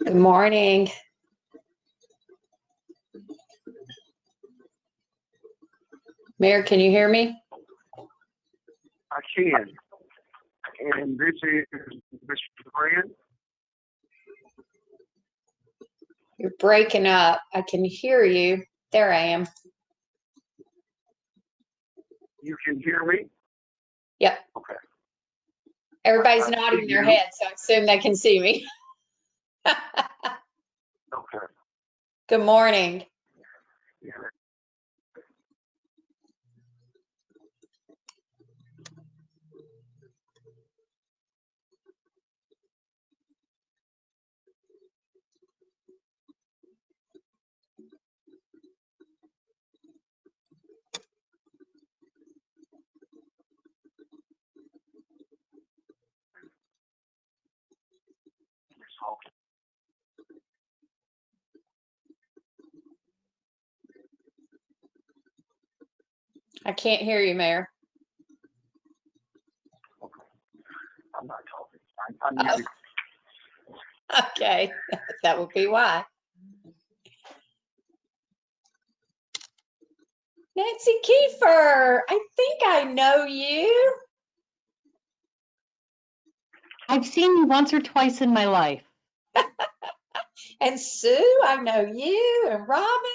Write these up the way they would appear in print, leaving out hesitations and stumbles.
Good morning. Mayor, can you hear me? I can. And this is Mr. Rand. You're breaking up. I can hear you. There I am. You can hear me? Yep. Okay. Everybody's nodding their head, so I assume they can see me. Okay. Good morning. Yeah. I can't hear you, Mayor. Okay. I'm not talking. I'm muted. Okay, that would be why. Nancy Kiefer, I think I know you. I've seen you once or twice in my life. And Sue, I know you. And Robin.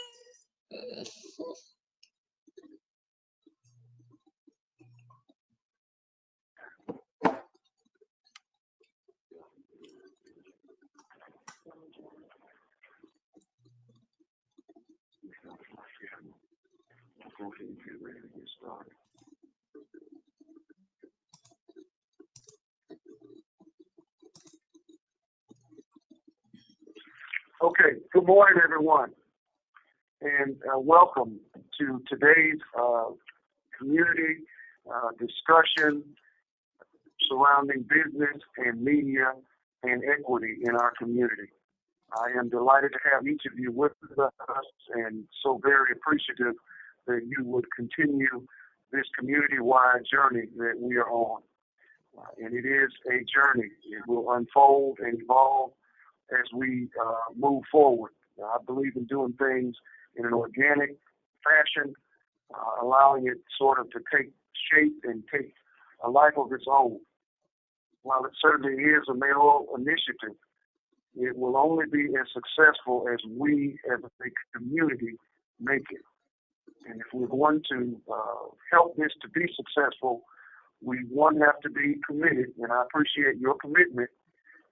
Okay. Good morning, everyone, and welcome to today's community discussion surrounding business and media and equity in our community. I am delighted to have each of you with us and so very appreciative that you would continue this community-wide journey that we are on. And it is a journey. It will unfold and evolve as we move forward. I believe in doing things in an organic fashion, allowing it sort of to take shape and take a life of its own. While it certainly is a mayoral initiative, it will only be as successful as we as a community make it. And if we're going to help this to be successful, we, one, have to be committed, and I appreciate your commitment,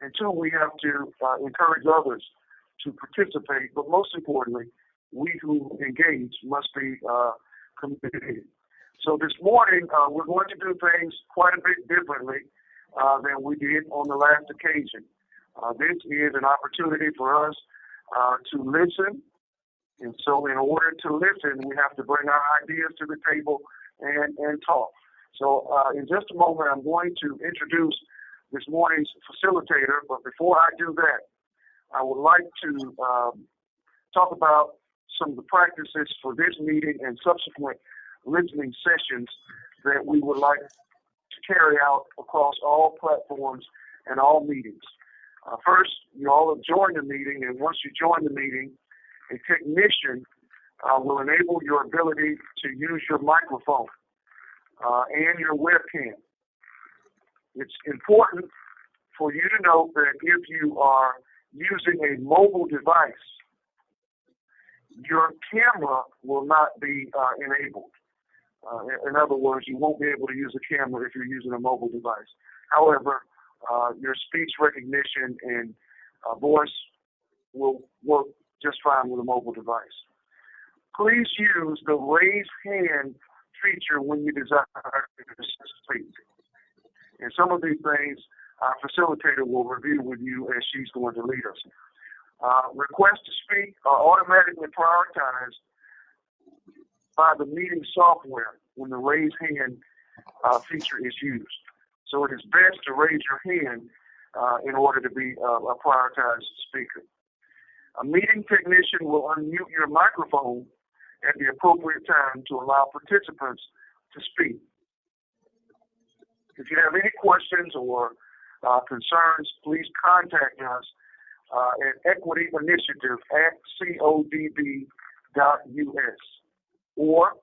and two, we have to encourage others to participate, but most importantly, we who engage must be committed. So this morning, we're going to do things quite a bit differently than we did on the last occasion. This is an opportunity for us to listen, and so in order to listen, we have to bring our ideas to the table and talk. So in just a moment, I'm going to introduce this morning's facilitator, but before I do that, I would like to talk about some of the practices for this meeting and subsequent listening sessions that we would like to carry out across all platforms and all meetings. First, you all have joined the meeting, and once you join the meeting, a technician will enable your ability to use your microphone and your webcam. It's important for you to know that if you are using a mobile device, your camera will not be enabled. In other words, you won't be able to use a camera if you're using a mobile device. However, your speech recognition and voice will work just fine with a mobile device. Please use the raise hand feature when you desire to speak. And some of these things our facilitator will review with you as she's going to lead us. Requests to speak are automatically prioritized by the meeting software when the raise hand feature is used. So it is best to raise your hand in order to be a prioritized speaker. A meeting technician will unmute your microphone at the appropriate time to allow participants to speak. If you have any questions or concerns, please contact us at equityinitiative@codb.us or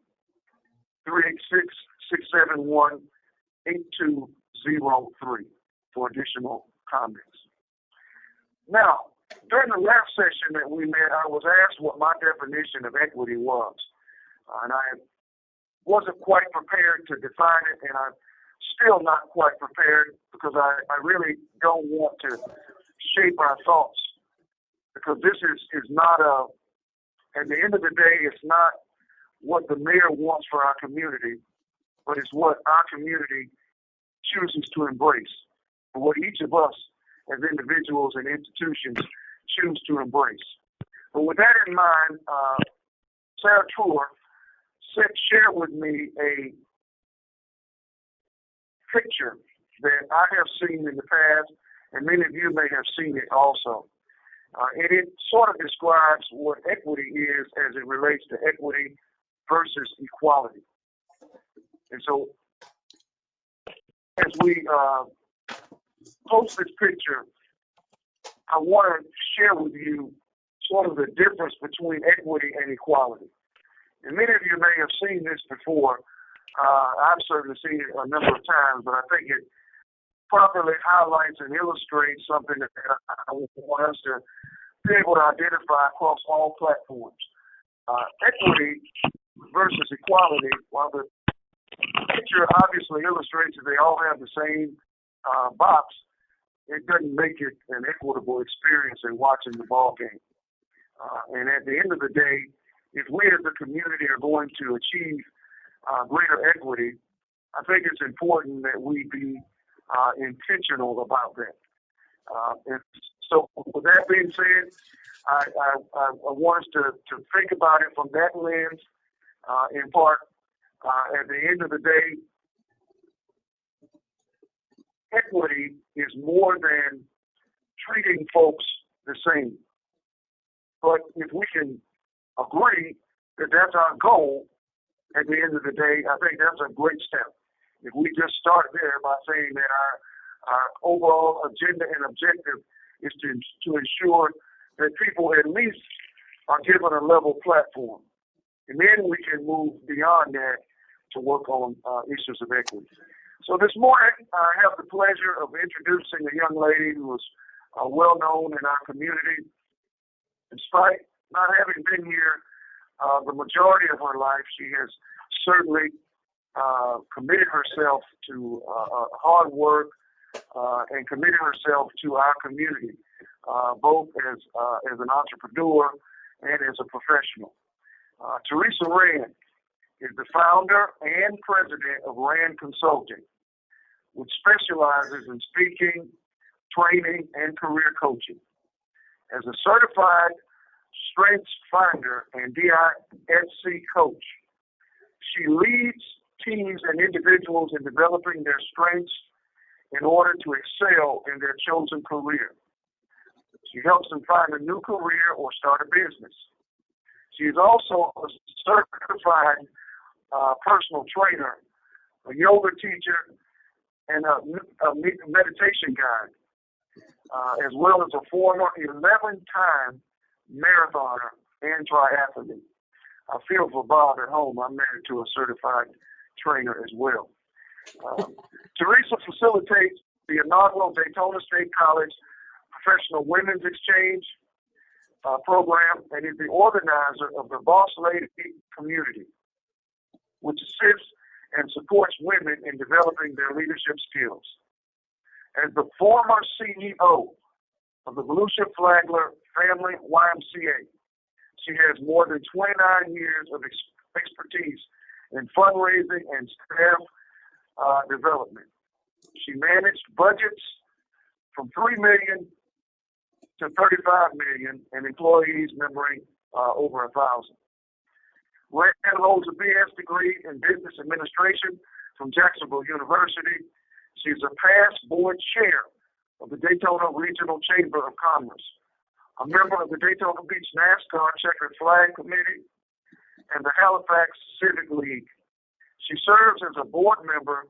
386-671-8203 for additional comments. Now, during the last session that we met, I was asked what my definition of equity was. And I wasn't quite prepared to define it, and I'm still not quite prepared because I really don't want to shape our thoughts, because this is not at the end of the day, it's not what the mayor wants for our community, but it's what our community chooses to embrace, and what each of us as individuals and institutions choose to embrace. But with that in mind, Sarah Truer shared with me a picture that I have seen in the past, and many of you may have seen it also. And it sort of describes what equity is as it relates to equity versus equality. And so as we post this picture, I want to share with you sort of the difference between equity and equality. And many of you may have seen this before. I've certainly seen it a number of times, but I think it properly highlights and illustrates something that I want us to be able to identify across all platforms. Equity versus equality, while the picture obviously illustrates that they all have the same box, it doesn't make it an equitable experience in watching the ball game. And at the end of the day, if we as a community are going to achieve greater equity, I think it's important that we be intentional about that. And so with that being said, I want us to think about it from that lens, in part. At the end of the day, equity is more than treating folks the same. But if we can agree that that's our goal, at the end of the day, I think that's a great step. If we just start there by saying that our overall agenda and objective is to ensure that people at least are given a level platform. And then we can move beyond that to work on issues of equity. So this morning, I have the pleasure of introducing a young lady who is well known in our community. Despite not having been here the majority of her life, she has certainly committed herself to hard work and committed herself to our community, both as an entrepreneur and as a professional. Teresa Rand is the founder and president of Rand Consulting, which specializes in speaking, training, and career coaching. As a certified strengths finder and DISC coach, she leads teams and individuals in developing their strengths in order to excel in their chosen career. She helps them find a new career or start a business. She is also a certified personal trainer, a yoga teacher, and a meditation guide, as well as a former 11-time marathoner and triathlete. I feel for Bob at home. I'm married to a certified trainer as well. Teresa facilitates the inaugural Daytona State College Professional Women's Exchange program and is the organizer of the Boss Lady community, which assists and supports women in developing their leadership skills. As the former CEO of the Blue Chip Flagler Family YMCA, she has more than 29 years of expertise in fundraising and staff development. She managed budgets from $3 million to $35 million and employees numbering over 1,000. Rand holds a BS degree in business administration from Jacksonville University. She is a past board chair of the Daytona Regional Chamber of Commerce, a member of the Daytona Beach NASCAR Checkered Flag Committee, and the Halifax Civic League. She serves as a board member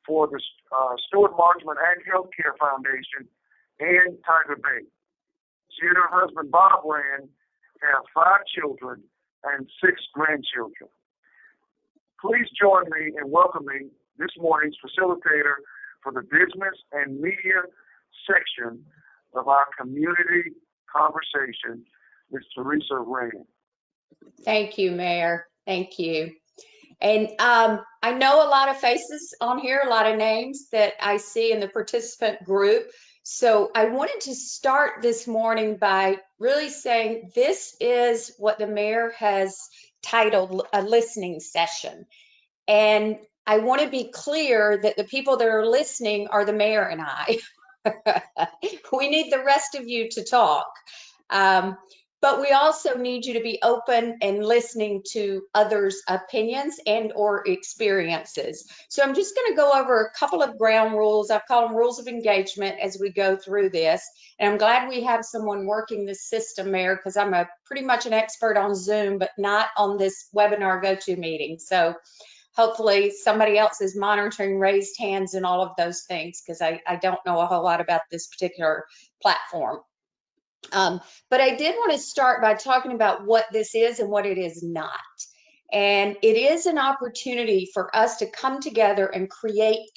for the Stuart Marshman and Healthcare Foundation and Tiger Bay. She and her husband, Bob Rand, have 5 children and 6 grandchildren. Please join me in welcoming this morning's facilitator for the business and media section of our community conversation, Ms. Teresa Rand. Thank you, Mayor. Thank you. And I know a lot of faces on here, a lot of names that I see in the participant group. So I wanted to start this morning by really saying this is what the mayor has titled a listening session. And I want to be clear that the people that are listening are the mayor and I. We need the rest of you to talk. But we also need you to be open and listening to others' opinions and or experiences. So I'm just going to go over a couple of ground rules. I call them rules of engagement as we go through this. And I'm glad we have someone working this system, Mayor, because I'm pretty much an expert on Zoom, but not on this webinar go-to meeting. So hopefully somebody else is monitoring raised hands and all of those things, because I don't know a whole lot about this particular platform. But I did want to start by talking about what this is and what it is not. And it is an opportunity for us to come together and create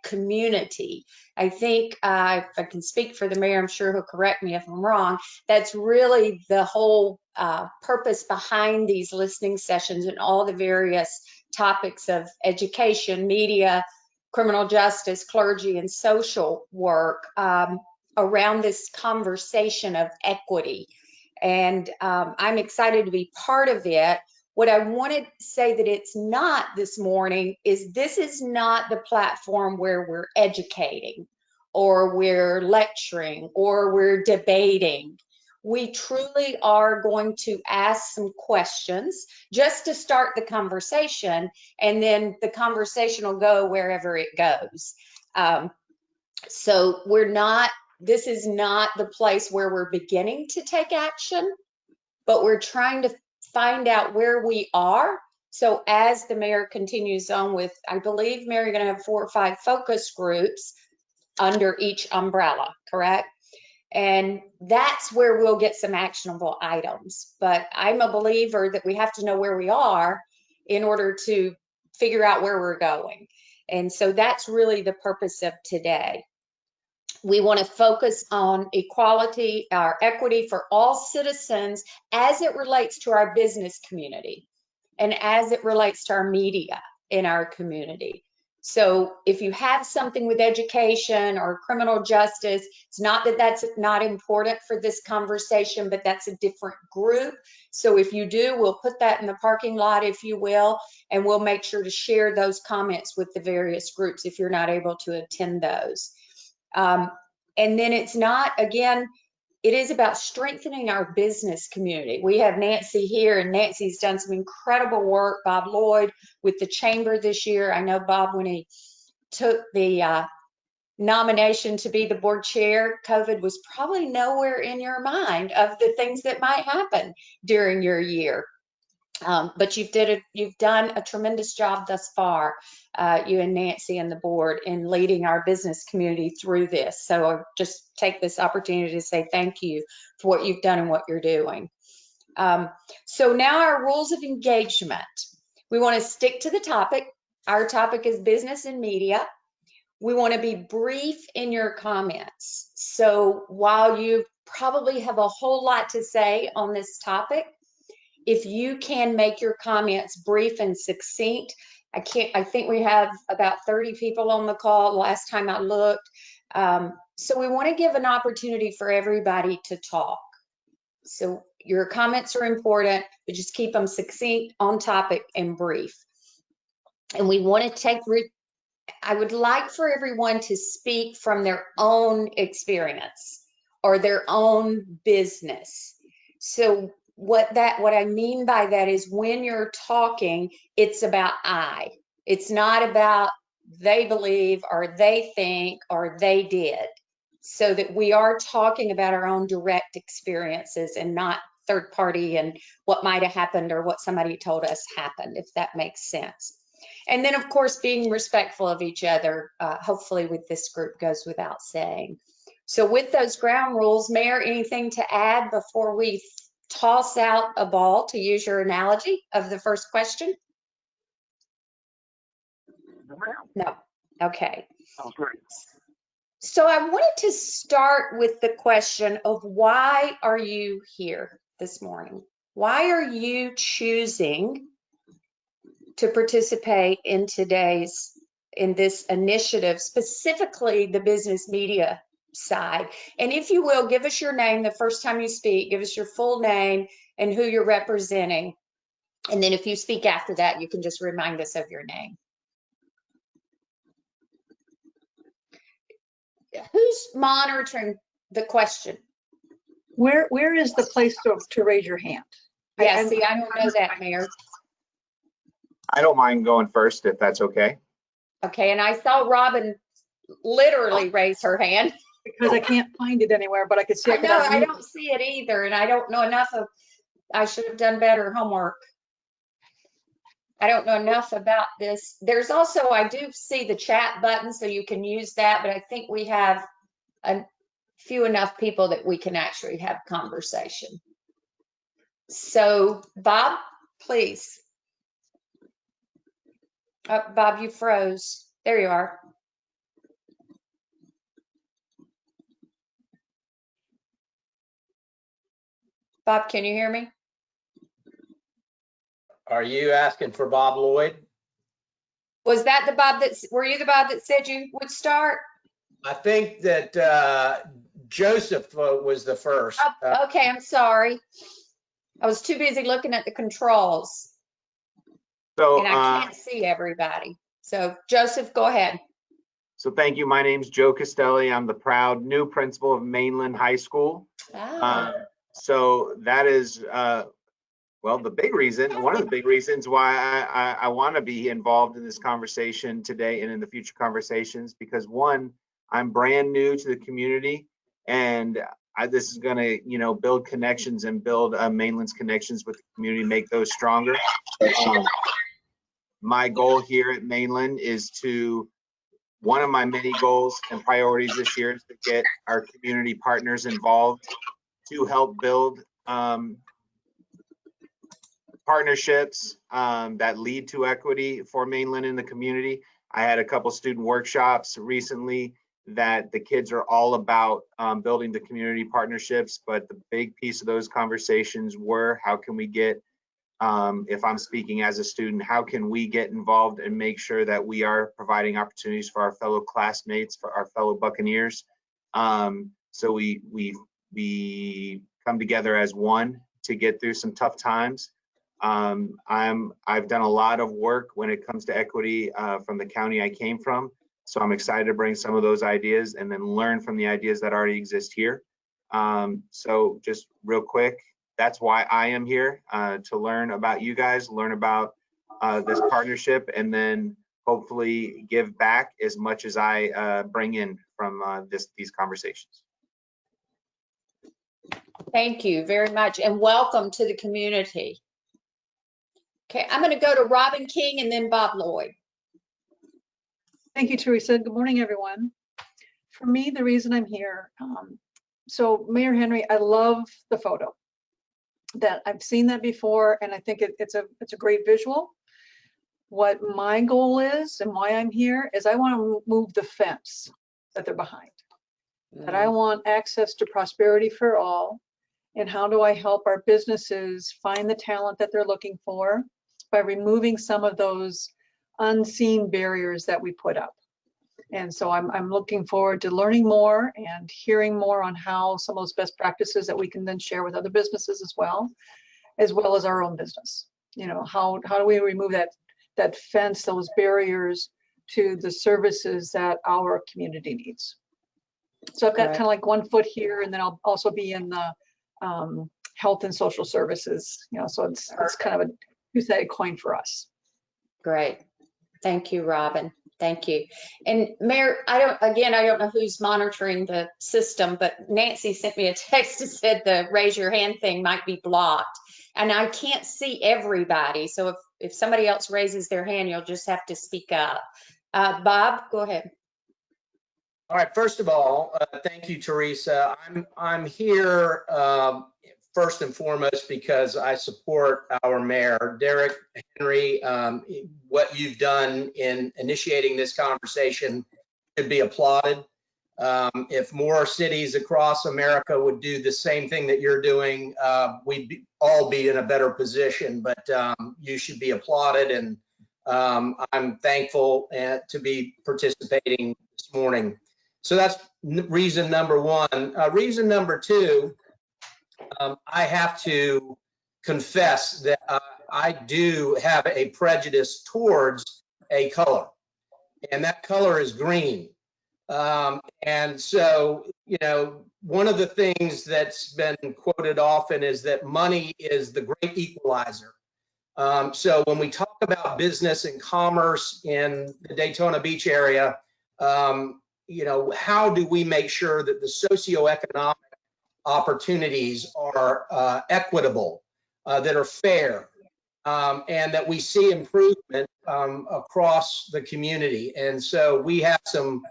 community. I think if I can speak for the mayor, I'm sure he'll correct me if I'm wrong. That's really the whole purpose behind these listening sessions and all the various topics of education, media, criminal justice, clergy, and social work around this conversation of equity. And I'm excited to be part of it. What I want to say that it's not this morning is this is not the platform where we're educating or we're lecturing or we're debating. We truly are going to ask some questions just to start the conversation, and then the conversation will go wherever it goes. So this is not the place where we're beginning to take action, but we're trying to find out where we are. So as the mayor continues on with, I believe, Mayor, you're going to have 4 or 5 focus groups under each umbrella, correct? And that's where we'll get some actionable items. But I'm a believer that we have to know where we are in order to figure out where we're going. And so that's really the purpose of today. We want to focus on equality, our equity for all citizens as it relates to our business community and as it relates to our media in our community. So if you have something with education or criminal justice, it's not that that's not important for this conversation, but that's a different group. So if you do, we'll put that in the parking lot, if you will, and we'll make sure to share those comments with the various groups if you're not able to attend those. And then it's not, again, it is about strengthening our business community. We have Nancy here, and Nancy's done some incredible work, Bob Lloyd, with the chamber this year. I know Bob, when he took the nomination to be the board chair, COVID was probably nowhere in your mind of the things that might happen during your year. But you've done a tremendous job thus far, you and Nancy and the board, in leading our business community through this. So I'll just take this opportunity to say thank you for what you've done and what you're doing. So now our rules of engagement. We want to stick to the topic. Our topic is business and media. We want to be brief in your comments. So while you probably have a whole lot to say on this topic, if you can make your comments brief and succinct. I think we have about 30 people on the call last time I looked. So we want to give an opportunity for everybody to talk. So your comments are important, but just keep them succinct, on topic, and brief. And we want to I would like for everyone to speak from their own experience or their own business. So what I mean by that is when you're talking, it's about I. It's not about they believe or they think or they did. So that we are talking about our own direct experiences and not third party and what might have happened or what somebody told us happened, if that makes sense. And then, of course, being respectful of each other, hopefully with this group goes without saying. So with those ground rules, Mayor, anything to add before we toss out a ball, to use your analogy of the first question? No, ma'am. No. Okay. Sounds great. So I wanted to start with the question of why are you here this morning? Why are you choosing to participate in this initiative, specifically the business media side? And if you will, give us your name the first time you speak, give us your full name and who you're representing. And then if you speak after that, you can just remind us of your name. Who's monitoring the question? Where is the place to raise your hand? Yeah, see, I don't know that, Mayor. I don't mind going first if that's okay. Okay, and I saw Robin literally raise her hand. Because I can't find it anywhere, but I could see I I could know, I unmute. don't see it either, and I don't know enough of, I should have done better homework. I don't know enough about this. There's also, I do see the chat button, so you can use that, but I think we have a few enough people that we can actually have conversation. So, Bob, please. Bob, you froze. There you are. Bob, can you hear me? Are you asking for Bob Lloyd? Was that the Bob were you the Bob that said you would start? I think that Joseph was the first. Okay, I'm sorry. I was too busy looking at the controls So, and I can't see everybody. So Joseph, go ahead. so thank you. My name's Joe Castelli. I'm the proud new principal of Mainland High School. So that is, well, the big reason, one of the big reasons why I want to be involved in this conversation today and in the future conversations, because one, I'm brand new to the community, and this is going to, build connections and build Mainland's connections with the community, make those stronger. My goal here at Mainland is one of my many goals and priorities this year is to get our community partners involved to help build partnerships that lead to equity for Mainland in the community. I had a couple student workshops recently that the kids are all about building the community partnerships, but the big piece of those conversations were, how can we get, if I'm speaking as a student, how can we get involved and make sure that we are providing opportunities for our fellow classmates, for our fellow Buccaneers. So we come together as one to get through some tough times. I've done a lot of work when it comes to equity from the county I came from. So I'm excited to bring some of those ideas and then learn from the ideas that already exist here. So just real quick, that's why I am here, to learn about you guys, learn about this partnership, and then hopefully give back as much as I bring in from these conversations. Thank you very much and welcome to the community. Okay, I'm going to go to Robin King and then Bob Lloyd. Thank you, Teresa. Good morning, everyone. For me, the reason I'm here, so Mayor Henry, I love the photo. That I've seen that before, and I think it's a great visual. What my goal is and why I'm here is I want to move the fence that they're behind. That I want access to prosperity for all. And how do I help our businesses find the talent that they're looking for by removing some of those unseen barriers that we put up. And so I'm looking forward to learning more and hearing more on how some of those best practices that we can then share with other businesses as well as our own business. How do we remove that fence, those barriers to the services that our community needs. So I've got kind of like 1 foot here, and then I'll also be in the health and social services, so it's kind of a two-sided coin for us. Great. Thank you, Robin. Thank you. And Mayor, I don't know who's monitoring the system, but Nancy sent me a text that said the raise your hand thing might be blocked. And I can't see everybody. So if if somebody else raises their hand, you'll just have to speak up. Bob, go ahead. All right, first of all, thank you, Teresa. I'm here first and foremost because I support our mayor, Derek Henry. What you've done in initiating this conversation should be applauded. If more cities across America would do the same thing that you're doing, we'd all be in a better position, but you should be applauded, and I'm thankful to be participating this morning. So that's reason number one. Reason number two, I have to confess that I do have a prejudice towards a color, and that color is green. And so, you know, one of the things that's been quoted often is that money is the great equalizer. So when we talk about business and commerce in the Daytona Beach area, you know, how do we make sure that the socioeconomic opportunities are equitable, that are fair, and that we see improvement across the community? And so we have some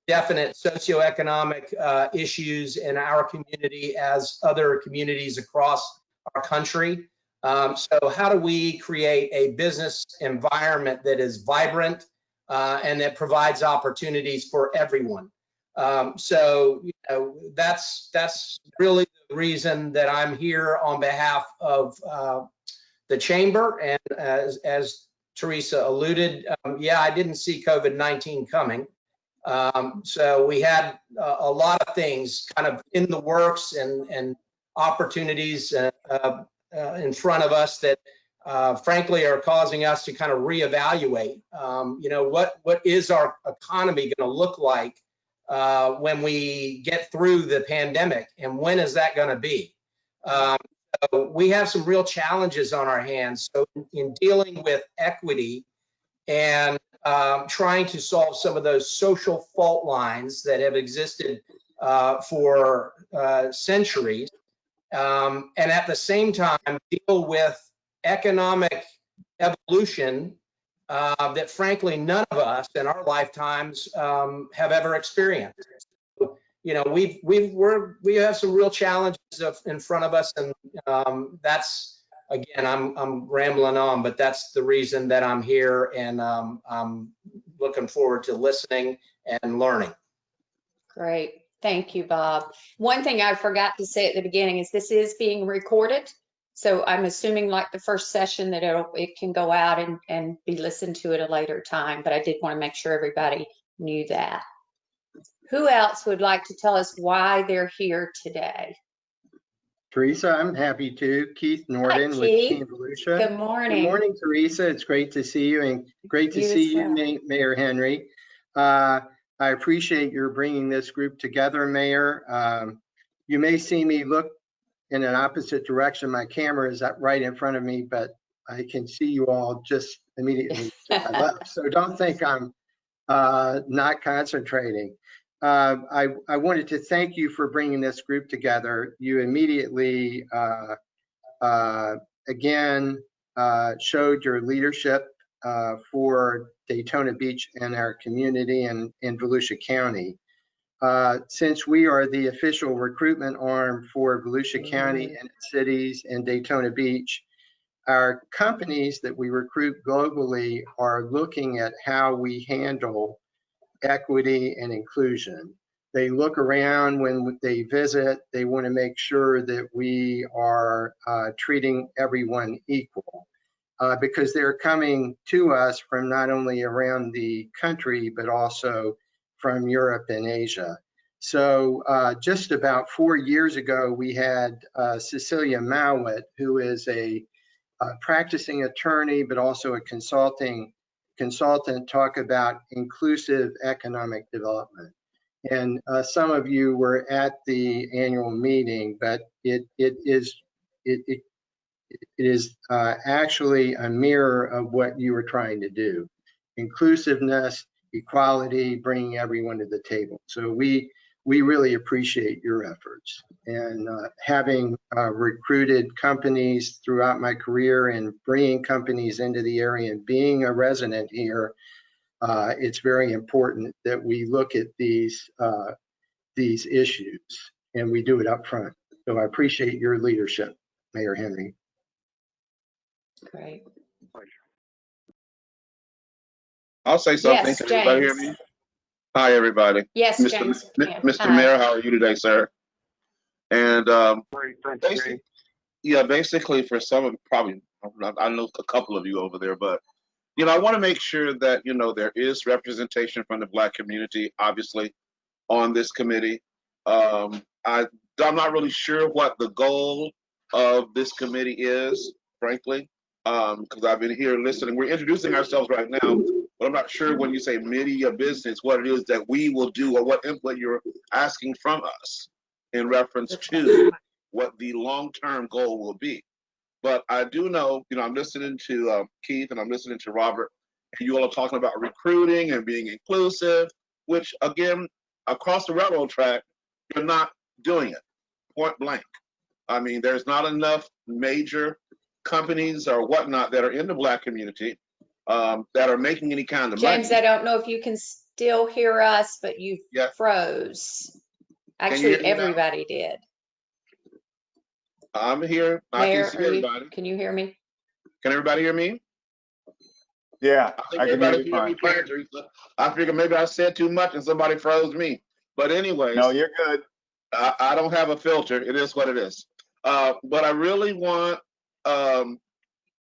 definite socioeconomic issues in our community as other communities across our country. So how do we create a business environment that is vibrant and that provides opportunities for everyone? So, you know, that's really the reason that I'm here on behalf of the chamber. And as Teresa alluded, yeah, I didn't see COVID-19 coming. So we had a lot of things kind of in the works and opportunities in front of us that frankly are causing us to kind of reevaluate, you know, what is our economy going to look like when we get through the pandemic, and when is that going to be? So we have some real challenges on our hands. So in dealing with equity and trying to solve some of those social fault lines that have existed for centuries, and at the same time deal with economic evolution that frankly none of us in our lifetimes have ever experienced. So, you know, we have some real challenges in front of us, and that's, again, I'm rambling on, but that's the reason that I'm here, and I'm looking forward to listening and learning. Great. Thank you, Bob. One thing I forgot to say at the beginning is this is being recorded. So I'm assuming, like the first session, that it can go out and be listened to at a later time, but I did want to make sure everybody knew that. Who else would like to tell us why they're here today? Teresa, I'm happy to. Keith Norden Hi, with Keith. Team Volusia. Good morning. Good morning, Teresa. It's great to see you, and great to see you, Mayor Henry. I appreciate your bringing this group together, Mayor. You may see me look in an opposite direction. My camera is up right in front of me, but I can see you all just immediately to my left. So don't think I'm not concentrating. I wanted to thank you for bringing this group together. You immediately, again, showed your leadership for Daytona Beach and our community and in Volusia County. Since we are the official recruitment arm for Volusia County and its cities and Daytona Beach, our companies that we recruit globally are looking at how we handle equity and inclusion. They look around when they visit. They want to make sure that we are treating everyone equal because they're coming to us from not only around the country, but also from Europe and Asia. So just about 4 years ago, we had Cecilia Mowat, who is a practicing attorney, but also a consultant, talk about inclusive economic development. And some of you were at the annual meeting, but it is actually a mirror of what you were trying to do. Inclusiveness, equality, bringing everyone to the table. So we we really appreciate your efforts. And having recruited companies throughout my career and bringing companies into the area and being a resident here, it's very important that we look at these issues and we do it up front. So I appreciate your leadership, Mayor Henry. Great. I'll say something. Yes, Can everybody hear James. me? Hi, everybody. Yes, James. Mr. Hi. Mayor, how are you today, sir? And Great, thanks, Jay. basically for some of probably, I know a couple of you over there, but I want to make sure that there is representation from the Black community, obviously, on this committee. I'm not really sure what the goal of this committee is, frankly, because I've been here listening. We're introducing ourselves right now, but I'm not sure when you say media business, what it is that we will do or what input you're asking from us in reference to what the long-term goal will be. But I do know, I'm listening to Keith and I'm listening to Robert, and you all are talking about recruiting and being inclusive, which again, across the railroad track, you're not doing it, point blank. I mean, there's not enough major companies or whatnot that are in the Black community that are making any kind of James, money. I don't know if you can still hear us, but you Yeah. froze. Can you Actually, hear me now? everybody did. I'm here. I Mayor, can see everybody. can you hear me? Can everybody hear me? Yeah, I think I can hear everybody you can hear me fine. fine, Teresa. I figured maybe I said too much and somebody froze me. But anyways, No, you're good. I don't have a filter. It is what it is. But I really want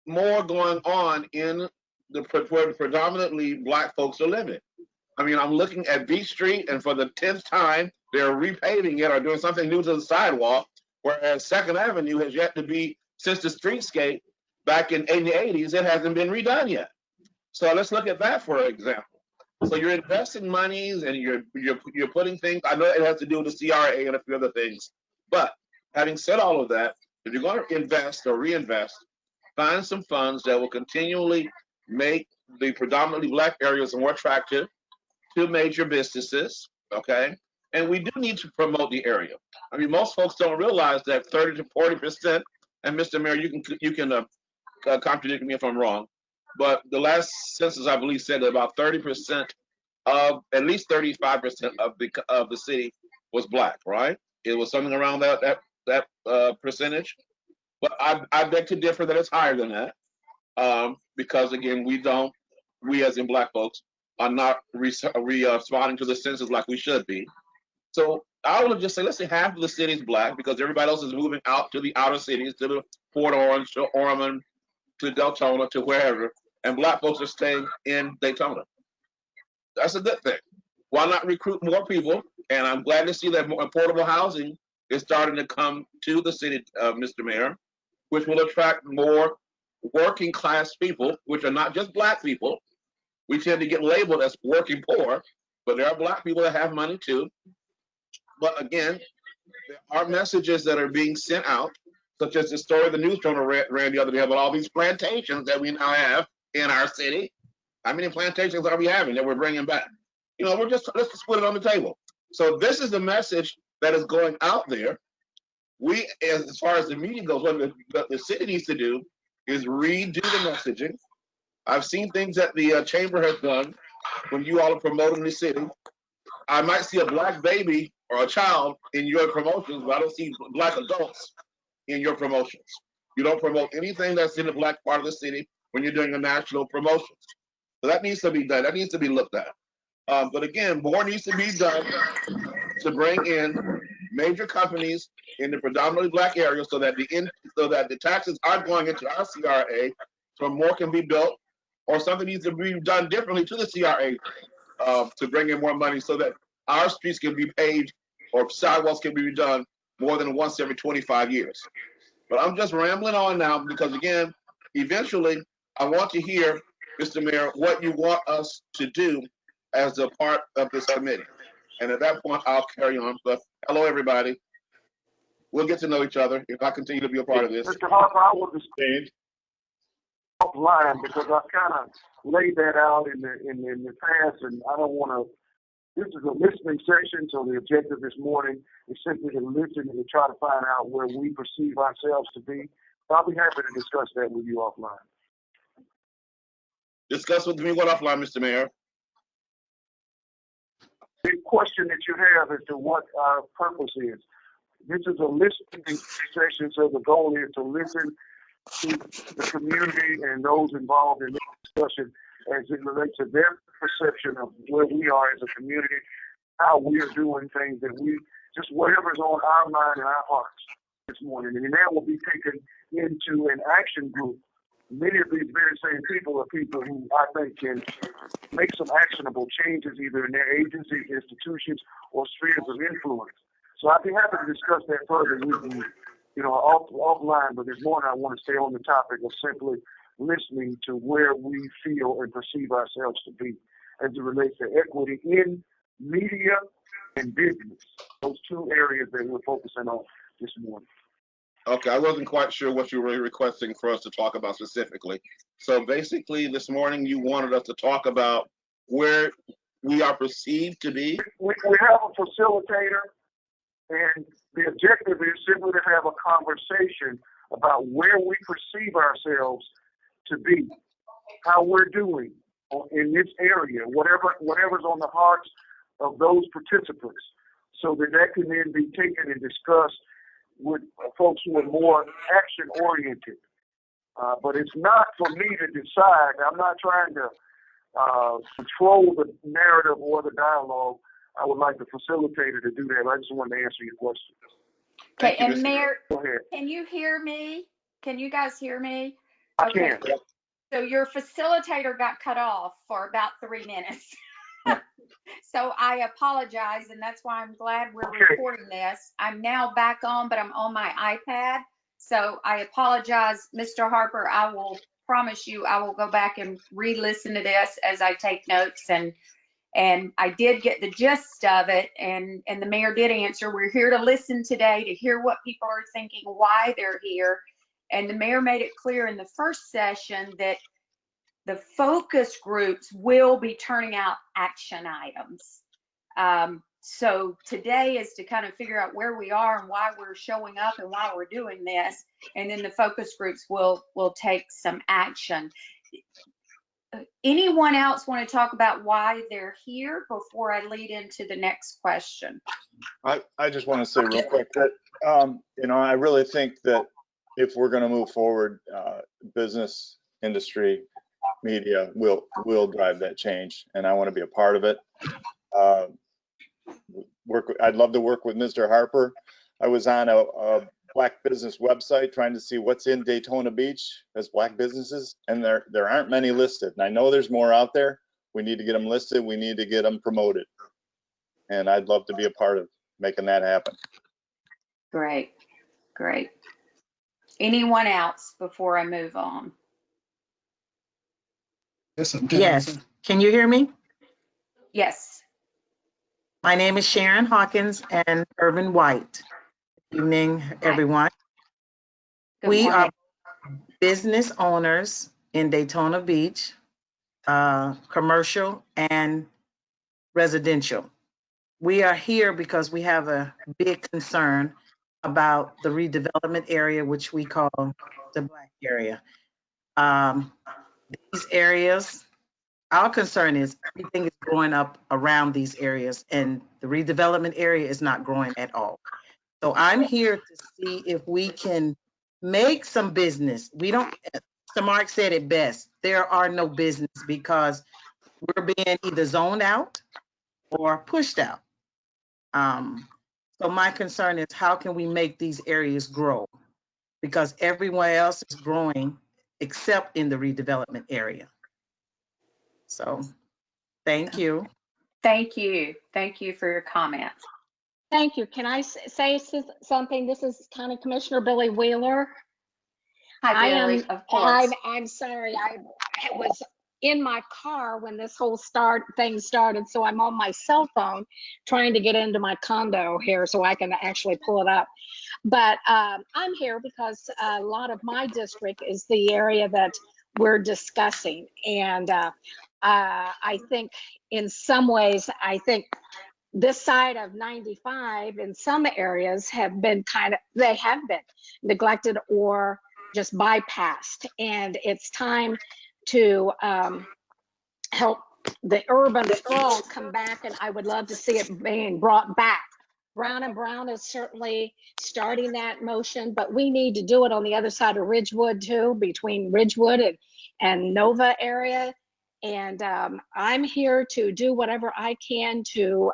more going on in where predominantly Black folks are living. I mean, I'm looking at Beach Street, and for the 10th time, they're repaving it or doing something new to the sidewalk, whereas 2nd Avenue has yet to be, since the streetscape back in the 80s, it hasn't been redone yet. So let's look at that for example. So you're investing monies and you're putting things. I know it has to do with the CRA and a few other things, but having said all of that, if you're going to invest or reinvest, find some funds that will continually make the predominantly Black areas more attractive to major businesses. Okay, and we do need to promote the area. I mean, most folks don't realize that 30 to 40%. And Mr. Mayor, you can contradict me if I'm wrong, but the last census, I believe, said that about 30% of, at least 35% of the city was Black, right? It was something around that percentage. But I beg to differ that it's higher than that, because again, we as in Black folks are not responding to the census like we should be. So I would just say, let's say half of the city is Black because everybody else is moving out to the outer cities, to the Port Orange, to Ormond, to Deltona, to wherever, and Black folks are staying in Daytona. That's a good thing. Why not recruit more people? And I'm glad to see that more affordable housing is starting to come to the city, Mr. Mayor, which will attract more working class people, which are not just Black people. We tend to get labeled as working poor, but there are Black people that have money too. But again, there are messages that are being sent out, such as the story the news journal ran the other day about all these plantations that we now have in our city. How many plantations are we having that we're bringing back? Let's just put it on the table. So this is the message that is going out there. We, as far as the media goes, what the city needs to do is redo the messaging. I've seen things that the chamber has done when you all are promoting the city. I might see a Black baby or a child in your promotions, but I don't see Black adults in your promotions. You don't promote anything that's in the Black part of the city when you're doing a national promotions. So that needs to be done. That needs to be looked at. But again, more needs to be done to bring in major companies in the predominantly Black area so that the taxes are going into our CRA, so more can be built, or something needs to be done differently to the CRA to bring in more money so that our streets can be paved or sidewalks can be redone more than once every 25 years. But I'm just rambling on now because, again, eventually I want to hear, Mr. Mayor, what you want us to do as a part of this committee. And at that point, I'll carry on. But hello, everybody. We'll get to know each other if I continue to be a part of this. Mr. Harper, I will just offline because I kind of laid that out in the past, and I don't want to This is a listening session, so the objective this morning is simply to listen and to try to find out where we perceive ourselves to be. I'll be happy to discuss that with you offline. Discuss with me what offline, Mr. Mayor. The question that you have as to what our purpose is. This is a listening session, so the goal is to listen to the community and those involved in this discussion as it relates to their perception of where we are as a community, how we are doing things, that we just whatever's on our mind and our hearts this morning. And that will be taken into an action group. Many of these very same people are people who I think can make some actionable changes either in their agencies, institutions, or spheres of influence. So I'd be happy to discuss that further with you, offline, but this morning I want to stay on the topic of simply listening to where we feel and perceive ourselves to be as it relates to equity in media and business. Those two areas that we're focusing on this morning. Okay, I wasn't quite sure what you were requesting for us to talk about specifically. So basically, this morning you wanted us to talk about where we are perceived to be. We have a facilitator, and the objective is simply to have a conversation about where we perceive ourselves to be, how we're doing in this area, whatever's on the hearts of those participants, so that can then be taken and discussed with folks who are more action-oriented. But it's not for me to decide. I'm not trying to control the narrative or the dialogue. I would like the facilitator to do that. I just wanted to answer your question. Okay, and Mayor, go ahead. Can you hear me? Can you guys hear me? I can. So your facilitator got cut off for about 3 minutes. So I apologize, and that's why I'm glad we're recording this. I'm now back on, but I'm on my iPad. So I apologize, Mr. Harper. I will promise you I will go back and re-listen to this as I take notes. And I did get the gist of it, and the mayor did answer. We're here to listen today, to hear what people are thinking, why they're here. And the mayor made it clear in the first session that the focus groups will be turning out action items. So today is to kind of figure out where we are and why we're showing up and why we're doing this. And then the focus groups will take some action. Anyone else want to talk about why they're here before I lead into the next question? I just want to say real quick that, I really think that if we're going to move forward, business, industry, media will drive that change, and I want to be a part of it. I'd love to work with Mr. Harper. I was on a Black business website trying to see what's in Daytona Beach as Black businesses, and there aren't many listed. And I know there's more out there. We need to get them listed. We need to get them promoted, and I'd love to be a part of making that happen. Great. Anyone else before I move on? Yes. Can you hear me? Yes. My name is Sharon Hawkins and Irvin White. Good evening, everyone. We are business owners in Daytona Beach, commercial and residential. We are here because we have a big concern about the redevelopment area, which we call the Black area. These areas, our concern is everything is growing up around these areas, and the redevelopment area is not growing at all. So I'm here to see if we can make some business. We don't, Mr. Mark said it best, there are no business because we're being either zoned out or pushed out. So my concern is how can we make these areas grow? Because everywhere else is growing except in the redevelopment area. So thank you. Thank you. Thank you for your comments. Thank you. Can I say something? This is County Commissioner Billy Wheeler. Hi, Billy. Of course. I'm sorry. I was in my car when this whole thing started, so I'm on my cell phone trying to get into my condo here so I can actually pull it up. But I'm here because a lot of my district is the area that we're discussing, and I think in some ways, I think this side of 95 in some areas have been neglected or just bypassed. And it's time to help the urban sprawl come back, and I would love to see it being brought back. Brown and Brown is certainly starting that motion, but we need to do it on the other side of Ridgewood too, between Ridgewood and Nova area. And I'm here to do whatever I can to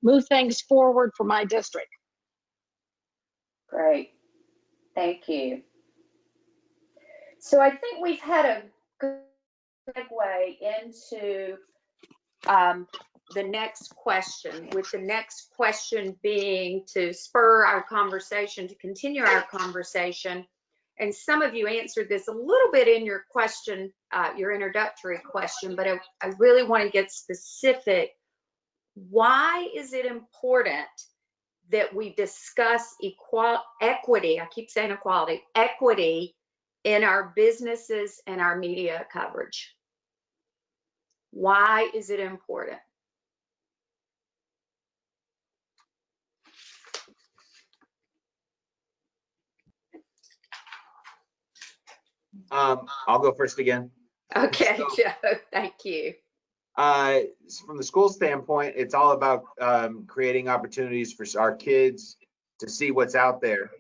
move things forward for my district. Great. Thank you. So I think we've had a good segue into the next question, with the next question being to spur our conversation, to continue our conversation. And some of you answered this a little bit in your question, your introductory question, but I really want to get specific. Why is it important that we discuss equity? I keep saying equality, equity in our businesses and our media coverage. Why is it important? I'll go first again. Okay, So, Joe, thank you. From the school standpoint, it's all about creating opportunities for our kids to see what's out there.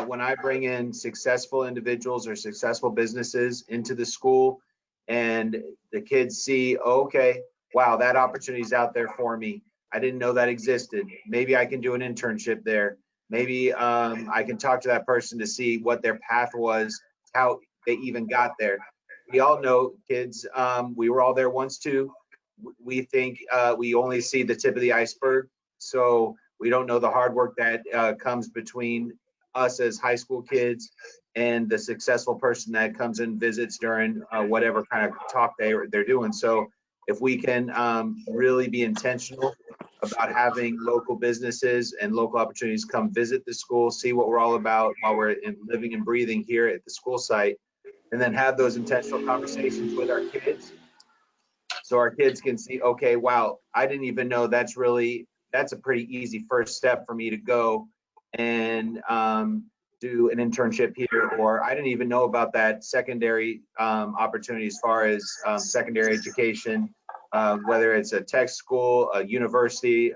When I bring in successful individuals or successful businesses into the school, and the kids see, oh, okay, wow, that opportunity is out there for me. I didn't know that existed. Maybe I can do an internship there. Maybe I can talk to that person to see what their path was, how they even got there. We all know, kids, we were all there once too. We think we only see the tip of the iceberg. So we don't know the hard work that comes between us as high school kids and the successful person that comes and visits during whatever kind of talk they're doing. So if we can really be intentional about having local businesses and local opportunities come visit the school, see what we're all about while we're living and breathing here at the school site, and then have those intentional conversations with our kids, so our kids can see, okay, wow, I didn't even know that's a pretty easy first step for me to go and do an internship here, or I didn't even know about that secondary opportunity as far as secondary education, whether it's a tech school, a university,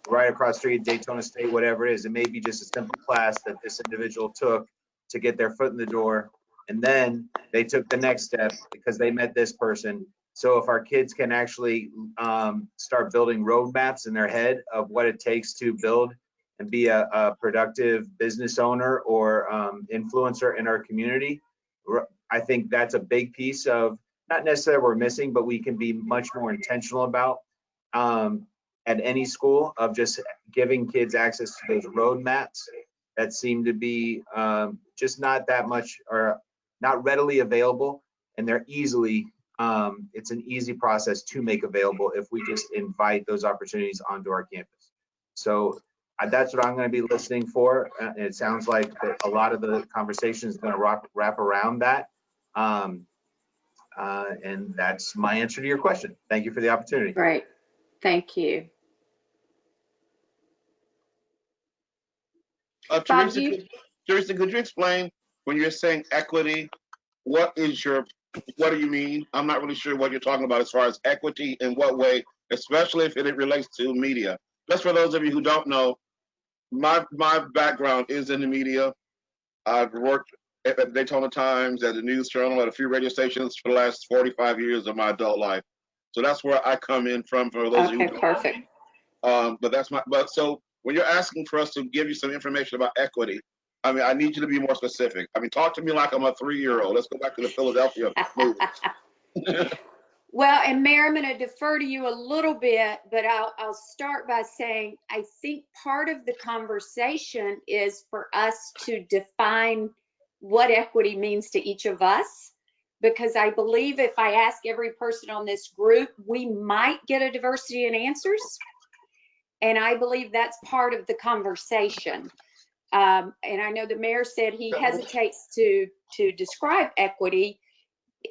right across the street, Daytona State, whatever it is. It may be just a simple class that this individual took to get their foot in the door, and then they took the next step because they met this person. So if our kids can actually start building roadmaps in their head of what it takes to build and be a productive business owner or influencer in our community, I think that's a big piece of, not necessarily we're missing, but we can be much more intentional about at any school, of just giving kids access to those roadmaps that seem to be just not that much, or not readily available, and they're easily, it's an easy process to make available if we just invite those opportunities onto our campus. So that's what I'm going to be listening for. It sounds like a lot of the conversation is going to wrap around that. And that's my answer to your question. Thank you for the opportunity. Great. Thank you. Teresa, could you explain, when you're saying equity, what do you mean? I'm not really sure what you're talking about as far as equity, in what way, especially if it relates to media. Just for those of you who don't know, my background is in the media. I've worked at the Daytona Times, at the News Journal, at a few radio stations for the last 45 years of my adult life. So that's where I come in from, for those of you who don't perfect. But so when you're asking for us to give you some information about equity, I mean, I need you to be more specific. I mean, talk to me like I'm a 3-year-old. Let's go back to the Philadelphia movie. Well, and Mayor, I'm going to defer to you a little bit, but I'll start by saying I think part of the conversation is for us to define what equity means to each of us, because I believe if I ask every person on this group, we might get a diversity in answers. And I believe that's part of the conversation. And I know the mayor said he hesitates to describe equity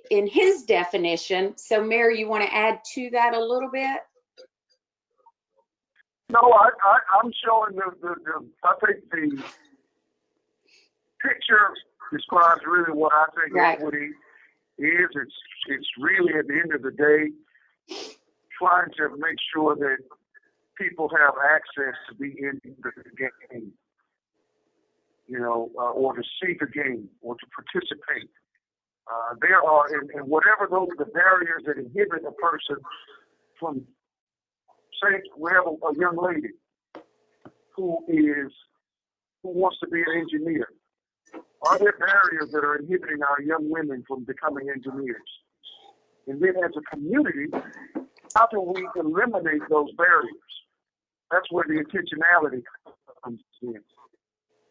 in his definition. So Mayor, you want to add to that a little bit? No, I'm showing I think the picture describes really what I think equity is. It's really, at the end of the day, trying to make sure that people have access to be in the game, or to see the game, or to participate. There are, and whatever the barriers that inhibit a person from, say, we have a young lady who wants to be an engineer. Are there barriers that are inhibiting our young women from becoming engineers? And then as a community, how can we eliminate those barriers? That's where the intentionality comes in.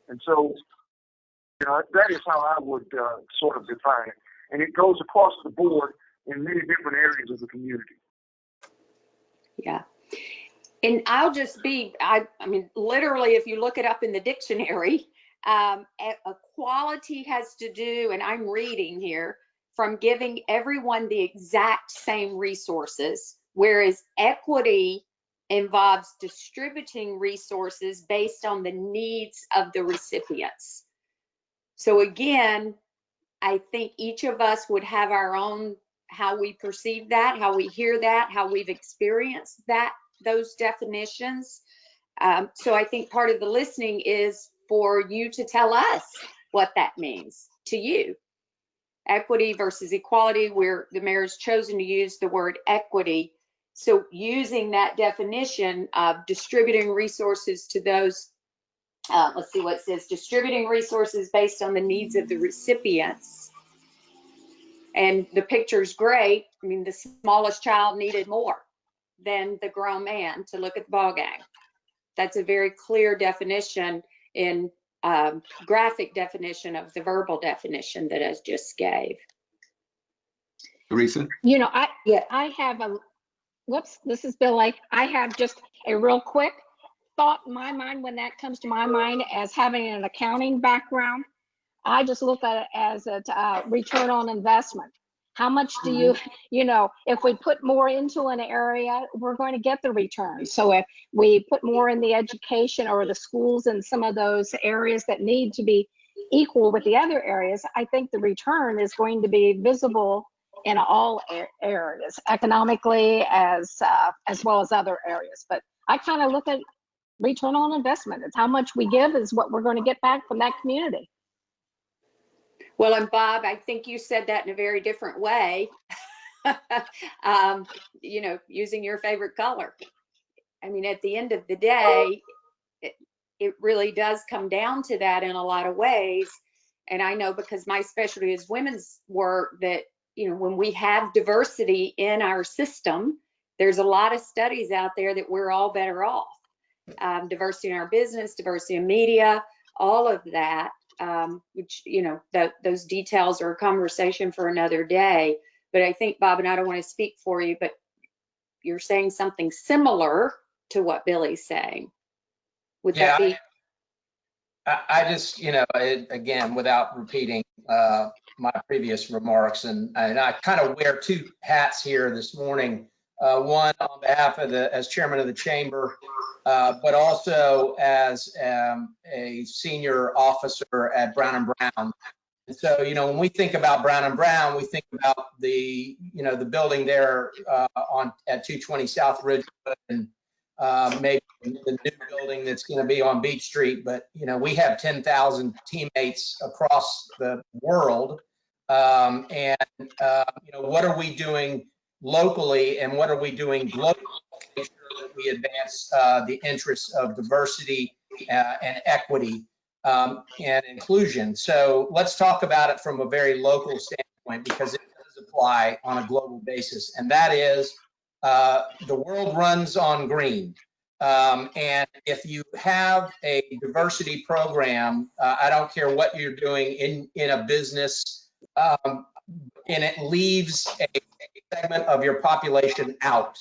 And so, that is how I would sort of define it. And it goes across the board in many different areas of the community. Yeah. And I'll just I mean, literally, if you look it up in the dictionary, equality has to do, and I'm reading here, from giving everyone the exact same resources, whereas equity involves distributing resources based on the needs of the recipients. So again, I think each of us would have our own, how we perceive that, how we hear that, how we've experienced those definitions. So I think part of the listening is for you to tell us what that means to you. Equity versus equality, where the mayor's chosen to use the word equity. So using that definition of distributing resources to those, let's see what it says, distributing resources based on the needs of the recipients. And the picture's great. I mean, the smallest child needed more than the grown man to look at the ball game. That's a very clear definition in graphic definition of the verbal definition that I just gave. Teresa? I have this is Billy. I have just a real quick thought in my mind when that comes to my mind as having an accounting background. I just look at it as a return on investment. How much do you, if we put more into an area, we're going to get the return. So if we put more in the education or the schools and some of those areas that need to be equal with the other areas, I think the return is going to be visible in all areas, economically as well as other areas. But I kind of look at return on investment. It's how much we give is what we're going to get back from that community. Well, and Bob, I think you said that in a very different way, using your favorite color. I mean, at the end of the day, it really does come down to that in a lot of ways. And I know, because my specialty is women's work, that, when we have diversity in our system, there's a lot of studies out there that we're all better off. Diversity in our business, diversity in media, all of that. Which, those details are a conversation for another day. But I think, Bob, and I don't want to speak for you, but you're saying something similar to what Billy's saying. Would that be? I just, again, without repeating my previous remarks, and I kind of wear two hats here this morning. One on behalf of as chairman of the chamber, but also as a senior officer at Brown & Brown. And so, when we think about Brown & Brown, we think about the building there at 220 South Ridgewood, and maybe the new building that's going to be on Beach Street. But, we have 10,000 teammates across the world. What are we doing locally, and what are we doing globally to make sure that we advance the interests of diversity and equity and inclusion? So let's talk about it from a very local standpoint, because it does apply on a global basis. And that is, the world runs on green. And if you have a diversity program, I don't care what you're doing in a business, and it leaves a segment of your population out,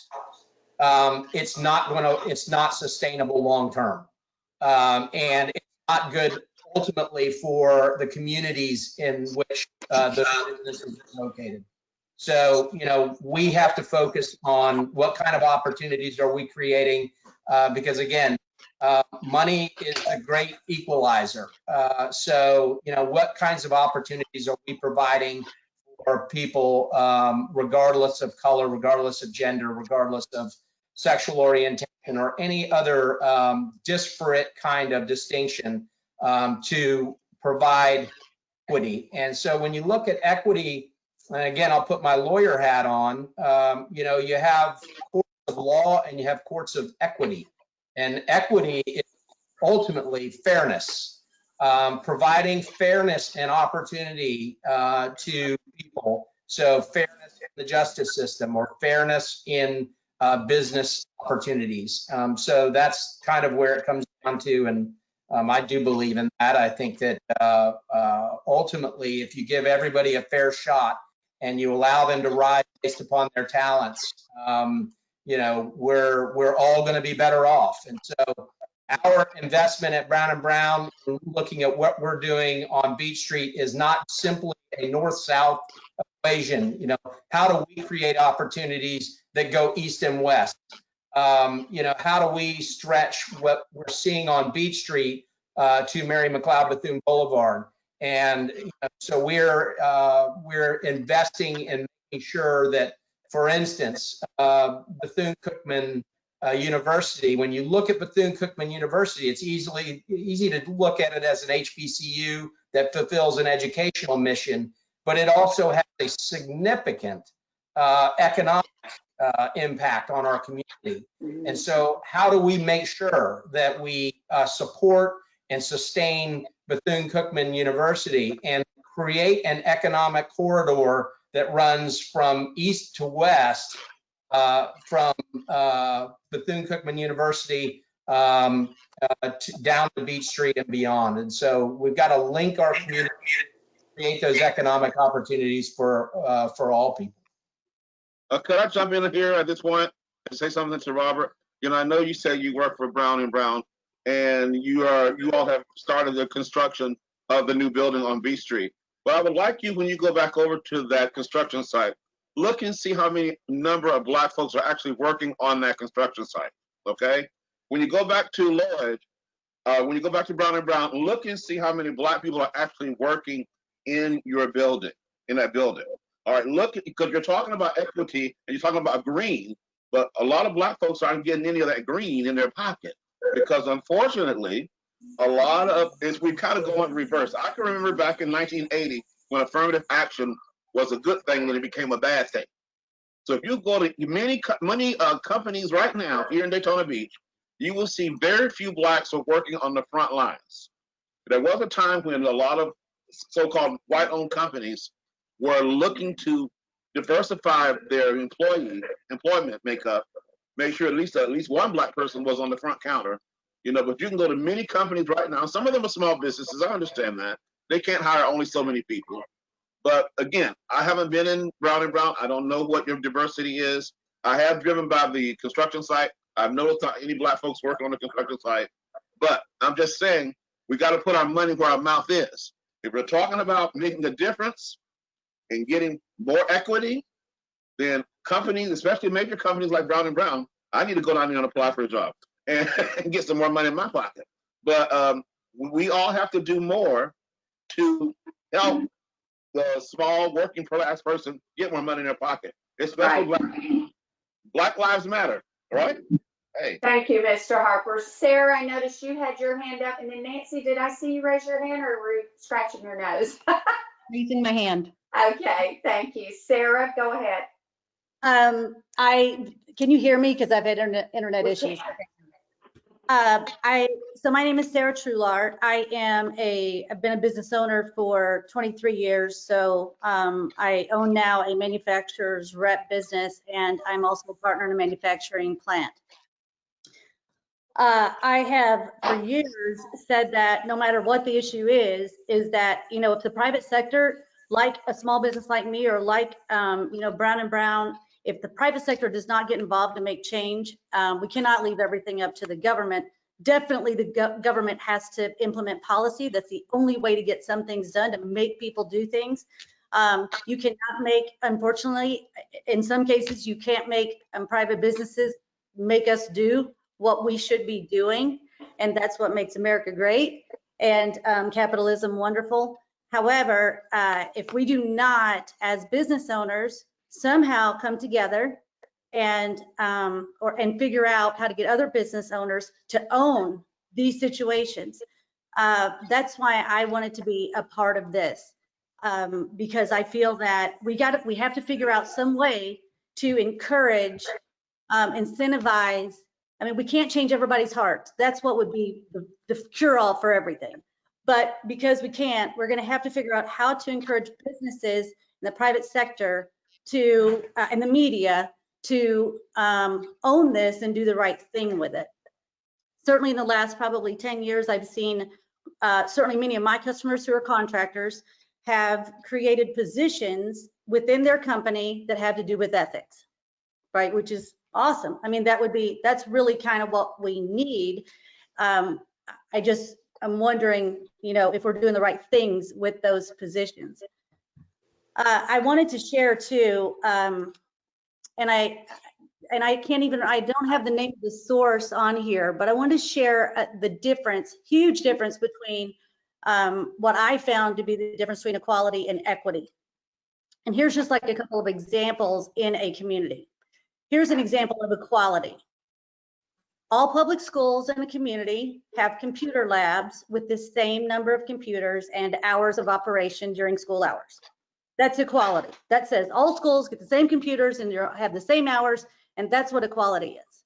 it's not sustainable long term, and it's not good ultimately for the communities in which the businesses are located. So we have to focus on what kind of opportunities are we creating because again, money is a great equalizer. So, what kinds of opportunities are we providing for people, regardless of color, regardless of gender, regardless of sexual orientation, or any other disparate kind of distinction, to provide equity? And so when you look at equity, and again, I'll put my lawyer hat on, you have courts of law and you have courts of equity. And equity is ultimately fairness, providing fairness and opportunity to people. So fairness in the justice system, or fairness in business opportunities. So that's kind of where it comes down to. And I do believe in that. I think that ultimately, if you give everybody a fair shot and you allow them to rise based upon their talents, we're all going to be better off. And so our investment at Brown & Brown, looking at what we're doing on Beach Street, is not simply a north-south equation. How do we create opportunities that go east and west? How do we stretch what we're seeing on Beach Street to Mary McLeod Bethune Boulevard? And so we're investing in making sure that, for instance, Bethune-Cookman University, when you look at Bethune-Cookman University, it's easy to look at it as an HBCU that fulfills an educational mission, but it also has a significant economic impact on our community. And so how do we make sure that we support and sustain Bethune-Cookman University and create an economic corridor that runs from east to west, from Bethune-Cookman University down to Beach Street and beyond? And so we've got to link our community, create those economic opportunities for all people. Could I jump in here at this point and say something to Robert? I know you said you work for Brown & Brown, and you all have started the construction of the new building on B Street. But I would like you, when you go back over to that construction site, look and see how many number of Black folks are actually working on that construction site. Okay? When you go back to Lloyd, when you go back to Brown & Brown, look and see how many Black people are actually working in your building, in that building. All right, look, because you're talking about equity and you're talking about green, but a lot of Black folks aren't getting any of that green in their pocket, because unfortunately, a lot of we kind of go in reverse. I can remember back in 1980 when affirmative action was a good thing, when it became a bad thing. So if you go to many companies right now here in Daytona Beach, you will see very few Blacks are working on the front lines. There was a time when a lot of so-called white-owned companies were looking to diversify their employment makeup, make sure at least one Black person was on the front counter. But you can go to many companies right now. Some of them are small businesses. I understand that. They can't hire only so many people. But again, I haven't been in Brown & Brown. I don't know what your diversity is. I have driven by the construction site. I've noticed not any Black folks working on the construction site. But I'm just saying, we got to put our money where our mouth is. If we're talking about making a difference and getting more equity, then companies, especially major companies like Brown & Brown, I need to go down there and apply for a job and get some more money in my pocket. But we all have to do more to help the small working class person get more money in their pocket, especially Right. Black Lives Matter, right? Hey. Thank you, Mr. Harper. Sarah, I noticed you had your hand up, and then Nancy, did I see you raise your hand, or were you scratching your nose? Raising my hand. Okay, thank you. Sarah, go ahead. Can you hear me? Because I've had internet issues. So my name is Sarah Trulart. I've been a business owner for 23 years. So I own now a manufacturer's rep business, and I'm also a partner in a manufacturing plant. I have for years said that no matter what the issue is that, if the private sector, like a small business like me, or like, Brown & Brown, if the private sector does not get involved to make change, we cannot leave everything up to the government. Definitely the government has to implement policy. That's the only way to get some things done, to make people do things. You cannot make, unfortunately, in some cases, you can't make private businesses make us do what we should be doing, and that's what makes America great and capitalism wonderful. However, if we do not, as business owners, somehow come together and figure out how to get other business owners to own these situations, that's why I wanted to be a part of this, because I feel that we have to figure out some way to encourage, incentivize. I mean, we can't change everybody's hearts. That's what would be the cure-all for everything. But because we can't, we're going to have to figure out how to encourage businesses in the private sector to, and the media to own this and do the right thing with it. Certainly in the last probably 10 years, I've seen certainly many of my customers who are contractors have created positions within their company that have to do with ethics, right? Which is awesome. I mean, that's really kind of what we need. I'm wondering, if we're doing the right things with those positions. I wanted to share too, and I don't have the name of the source on here, but I want to share the huge difference between what I found to be the difference between equality and equity. And here's just like a couple of examples in a community. Here's an example of equality. All public schools in a community have computer labs with the same number of computers and hours of operation during school hours. That's equality. That says all schools get the same computers and have the same hours, and that's what equality is.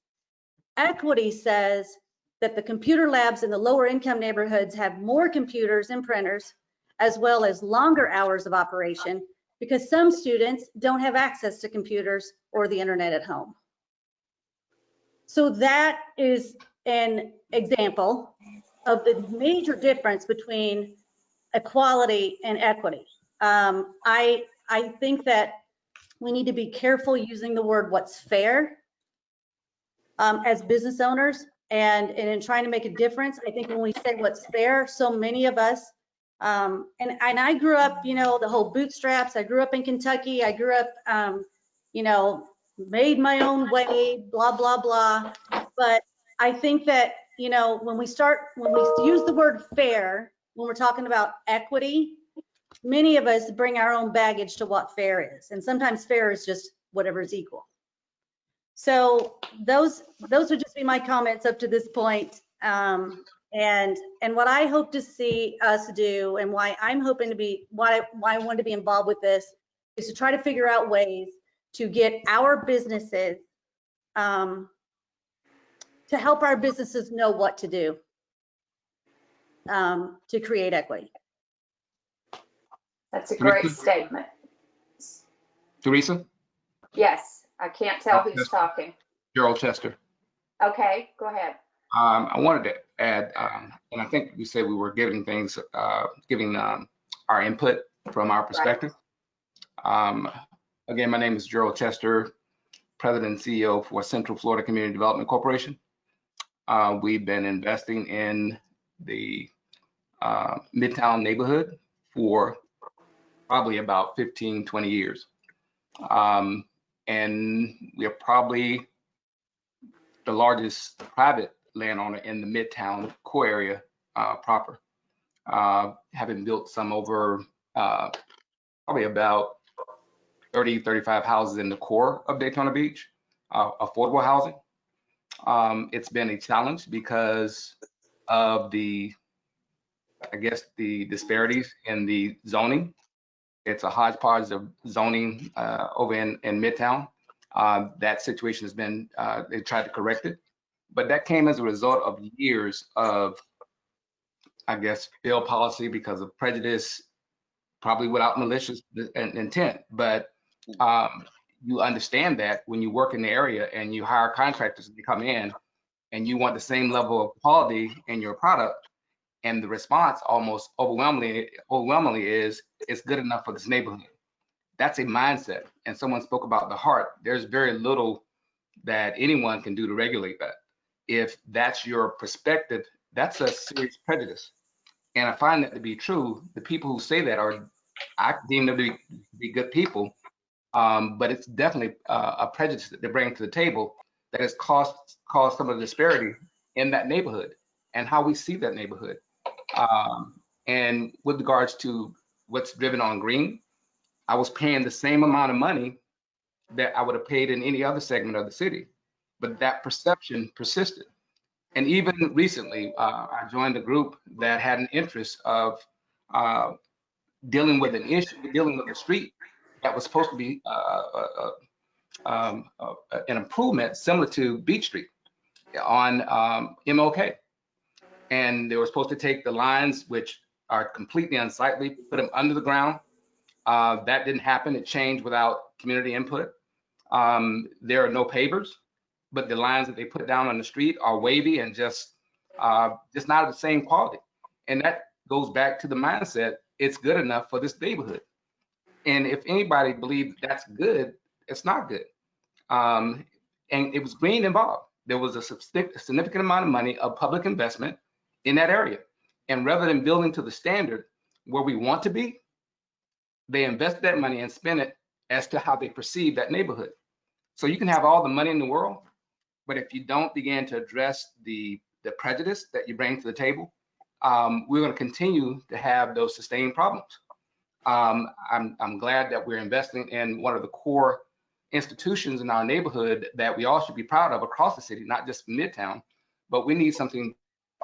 Equity says that the computer labs in the lower income neighborhoods have more computers and printers, as well as longer hours of operation, because some students don't have access to computers or the internet at home. So that is an example of the major difference between equality and equity. I think that we need to be careful using the word what's fair as business owners, and in trying to make a difference. I think when we say what's fair, so many of us, and I grew up, the whole bootstraps. I grew up in Kentucky. I grew up, made my own way, blah, blah, blah. But I think that, when we use the word fair, when we're talking about equity, many of us bring our own baggage to what fair is. And sometimes fair is just whatever is equal. So those would just be my comments up to this point. And what I hope to see us do, and why I'm hoping to be, why I want to be involved with this, is to try to figure out ways to get our businesses, to help our businesses know what to do to create equity. That's a great statement. Teresa? Yes, I can't tell who's talking. Gerald Chester. Okay, go ahead. I wanted to add, and I think you said we were giving things, giving our input from our perspective. Right. Again, my name is Gerald Chester, President and CEO for Central Florida Community Development Corporation. We've been investing in the Midtown neighborhood for probably about 15, 20 years. And we are probably the largest private landowner in the Midtown core area proper, having built some over probably about 30, 35 houses in the core of Daytona Beach, affordable housing. It's been a challenge because of the disparities in the zoning. It's a hodgepodge of zoning over in Midtown. That situation has been, they tried to correct it, but that came as a result of years of, failed policy because of prejudice, probably without malicious intent. But you understand that when you work in the area and you hire contractors to come in and you want the same level of quality in your product, and the response almost overwhelmingly is, it's good enough for this neighborhood. That's a mindset. And someone spoke about the heart. There's very little that anyone can do to regulate that. If that's your perspective, that's a serious prejudice. And I find that to be true. The people who say that I deem them to be good people, but it's definitely a prejudice that they bring to the table that has caused some of the disparity in that neighborhood and how we see that neighborhood. And with regards to what's driven on green, I was paying the same amount of money that I would have paid in any other segment of the city, but that perception persisted. And even recently, I joined a group that had an interest of dealing with an issue, dealing with a street that was supposed to be an improvement similar to Beach Street on MLK. And they were supposed to take the lines, which are completely unsightly, put them under the ground. That didn't happen. It changed without community input. There are no pavers, but the lines that they put down on the street are wavy and just not of the same quality. And that goes back to the mindset, it's good enough for this neighborhood. And if anybody believes that's good, it's not good. And it was green involved. There was a significant amount of money of public investment in that area. And rather than building to the standard where we want to be, they invested that money and spent it as to how they perceive that neighborhood. So you can have all the money in the world, but if you don't begin to address the prejudice that you bring to the table, we're going to continue to have those sustained problems. I'm glad that we're investing in one of the core institutions in our neighborhood that we all should be proud of across the city, not just Midtown, but we need something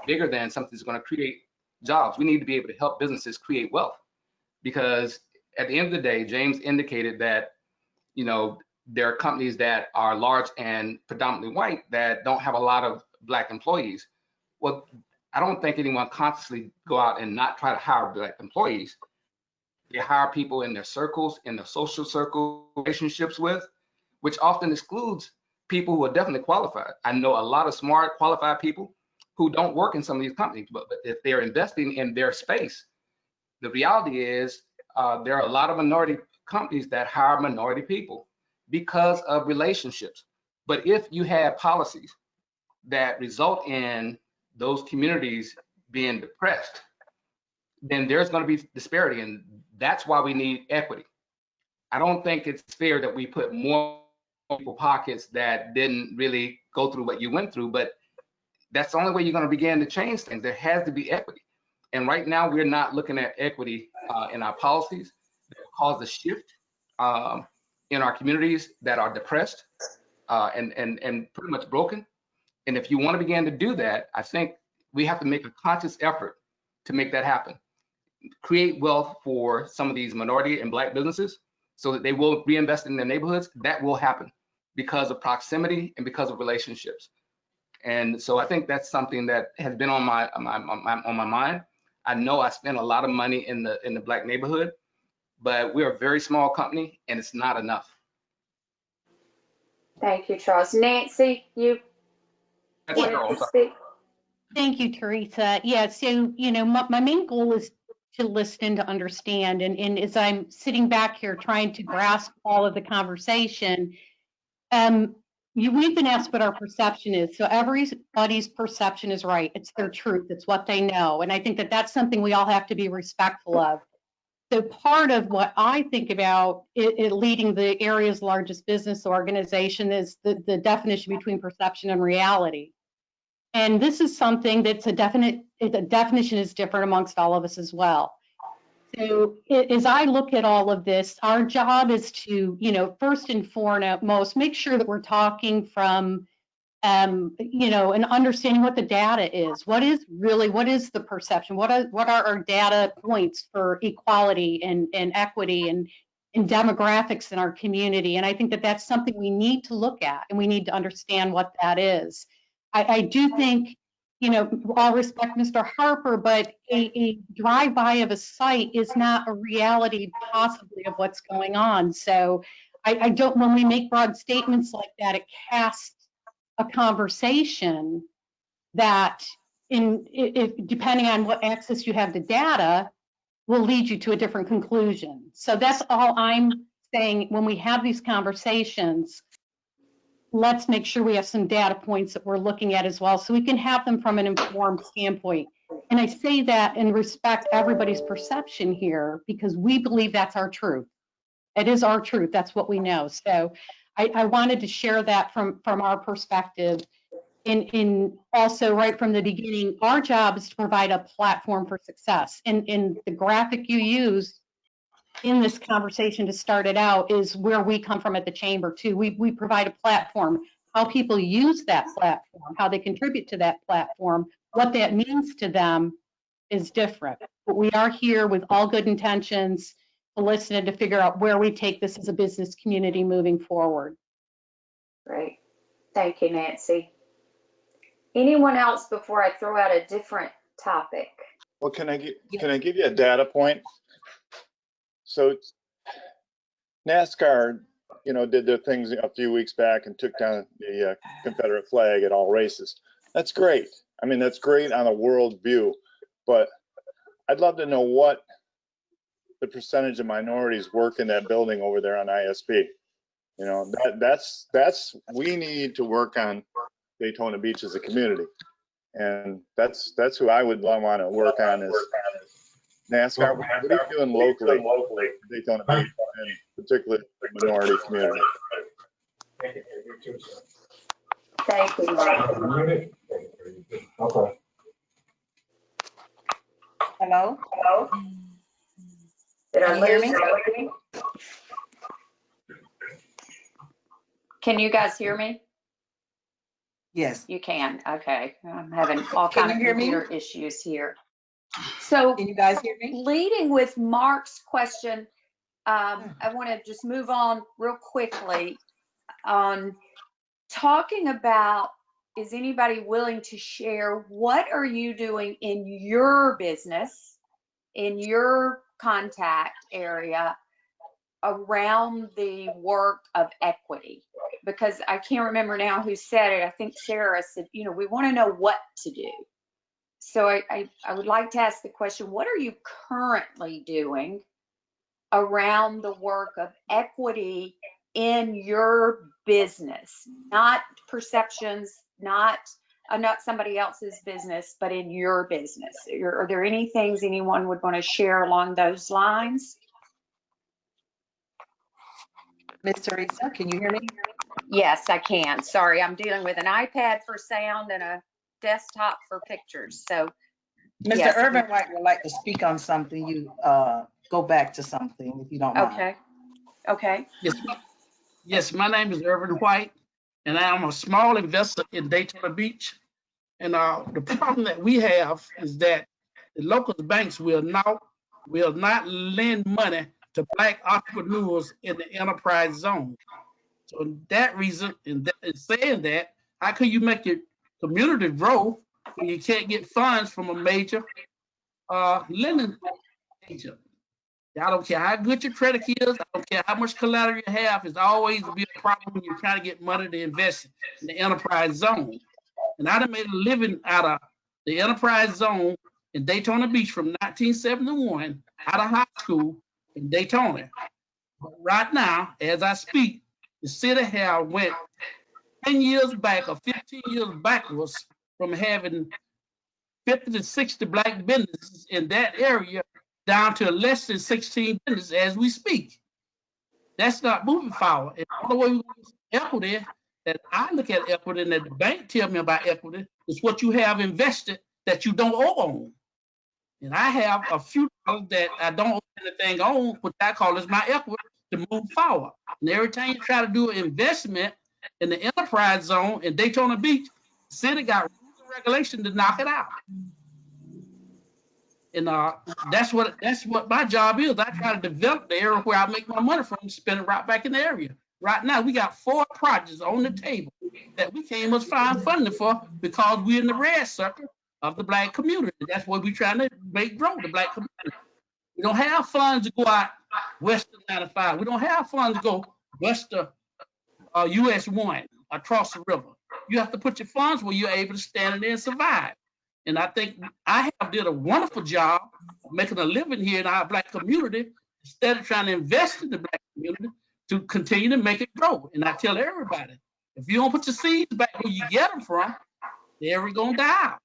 bigger than something that's going to create jobs. We need to be able to help businesses create wealth, because at the end of the day, James indicated that, you know, there are companies that are large and predominantly white that don't have a lot of Black employees. Well, I don't think anyone consciously go out and not try to hire Black employees. They hire people in their circles, in their social circle relationships with, which often excludes people who are definitely qualified. I know a lot of smart, qualified people who don't work in some of these companies, but if they're investing in their space, the reality is there are a lot of minority companies that hire minority people because of relationships. But if you have policies that result in those communities being depressed, then there's going to be disparity, and that's why we need equity. I don't think it's fair that we put more people pockets that didn't really go through what you went through, but that's the only way you're going to begin to change things. There has to be equity. And right now, we're not looking at equity in our policies that cause a shift in our communities that are depressed and pretty much broken. And if you want to begin to do that, I think we have to make a conscious effort to make that happen. Create wealth for some of these minority and Black businesses so that they will reinvest in their neighborhoods. That will happen because of proximity and because of relationships. And so I think that's something that has been on my mind. I know I spend a lot of money in the Black neighborhood, but we're a very small company and it's not enough. Thank you, Charles. Nancy, you wanted to speak? Thank you, Teresa. Yeah, so, you know, my main goal is to listen, to understand. And as I'm sitting back here trying to grasp all of the conversation, we've been asked what our perception is. So everybody's perception is right. It's their truth. It's what they know. And I think that that's something we all have to be respectful of. So part of what I think about leading the area's largest business organization is the definition between perception and reality. And this is something that's the definition is different amongst all of us as well. So as I look at all of this, our job is to, you know, first and foremost, make sure that we're talking from, you know, and understanding what the data is. What is the perception? What are our data points for equality and equity and demographics in our community? And I think that that's something we need to look at, and we need to understand what that is. I do think, you know, all respect Mr. Harper, but a drive-by of a site is not a reality possibly of what's going on. So I don't, when we make broad statements like that, it casts a conversation that if depending on what access you have to data will lead you to a different conclusion. So that's all I'm saying. When we have these conversations, let's make sure we have some data points that we're looking at as well, so we can have them from an informed standpoint. And I say that and respect everybody's perception here because we believe that's our truth. It is our truth. That's what we know. So I wanted to share that from our perspective. In also right from the beginning, our job is to provide a platform for success. And the graphic you use in this conversation to start it out is where we come from at the chamber too. We provide a platform, how people use that platform, how they contribute to that platform, what that means to them is different. But we are here with all good intentions to listen and to figure out where we take this as a business community moving forward. Great. Thank you, Nancy. Anyone else before I throw out a different topic? Well, can I give you a data point? So NASCAR, did their things a few weeks back and took down the Confederate flag at all races. That's great. I mean, that's great on a world view, but I'd love to know what the percentage of minorities work in that building over there on ISB. We need to work on Daytona Beach as a community, and that's who I would want to work on is NASCAR. What are you doing locally, Daytona Beach, and particularly the minority community? Thank you, Mark. Hello? Hello? Did I hear lose me? Can you guys hear me? Yes. You can. Okay. I'm having all Can kind of you hear me? computer issues here. So Can you guys hear me? leading with Mark's question, I want to just move on real quickly on talking about, is anybody willing to share what are you doing in your business, in your contact area around the work of equity? Because I can't remember now who said it. I think Sarah said, we want to know what to do. So I would like to ask the question, what are you currently doing around the work of equity in your business? Not perceptions, not somebody else's business, but in your business. Are there any things anyone would want to share along those lines? Miss Teresa, can you hear me? Yes, I can. Sorry, I'm dealing with an iPad for sound and a desktop for pictures. So, Mr. yes. Irvin White would like to speak on something. You go back to something if you don't mind. Okay. Yes, my name is Irvin White, and I am a small investor in Daytona Beach. And the problem that we have is that the local banks will not lend money to Black entrepreneurs in the enterprise zone. So that reason, in saying that, how can you make your community grow when you can't get funds from a major lending agent? I don't care how good your credit is. I don't care how much collateral you have. It's always be a problem when you're trying to get money to invest in the enterprise zone. And I done made a living out of the enterprise zone in Daytona Beach from 1971 out of high school in Daytona. But right now, as I speak, the city have went 10 years back or 15 years backwards from having 50 to 60 Black businesses in that area down to less than 16 businesses as we speak. That's not moving forward. And the only way we use equity, that I look at equity and that the bank tell me about equity, is what you have invested that you don't own. And I have a few that I don't own anything on, which I call as my equity to move forward. And every time you try to do an investment in the enterprise zone in Daytona Beach, the city got rules and regulations to knock it out. And that's what my job is. I try to develop the area where I make my money from, spend it right back in the area. Right now, we got 4 projects on the table that we can't much find funding for because we're in the red circle of the Black community. That's what we're trying to make grow, the Black community. We don't have funds to go out west of 95. We don't have funds to go west of US 1 across the river. You have to put your funds where you're able to stand there and survive. And I think I have did a wonderful job of making a living here in our Black community instead of trying to invest in the Black community to continue to make it grow. And I tell everybody, if you don't put your seeds back where you get them from, they're going to die out.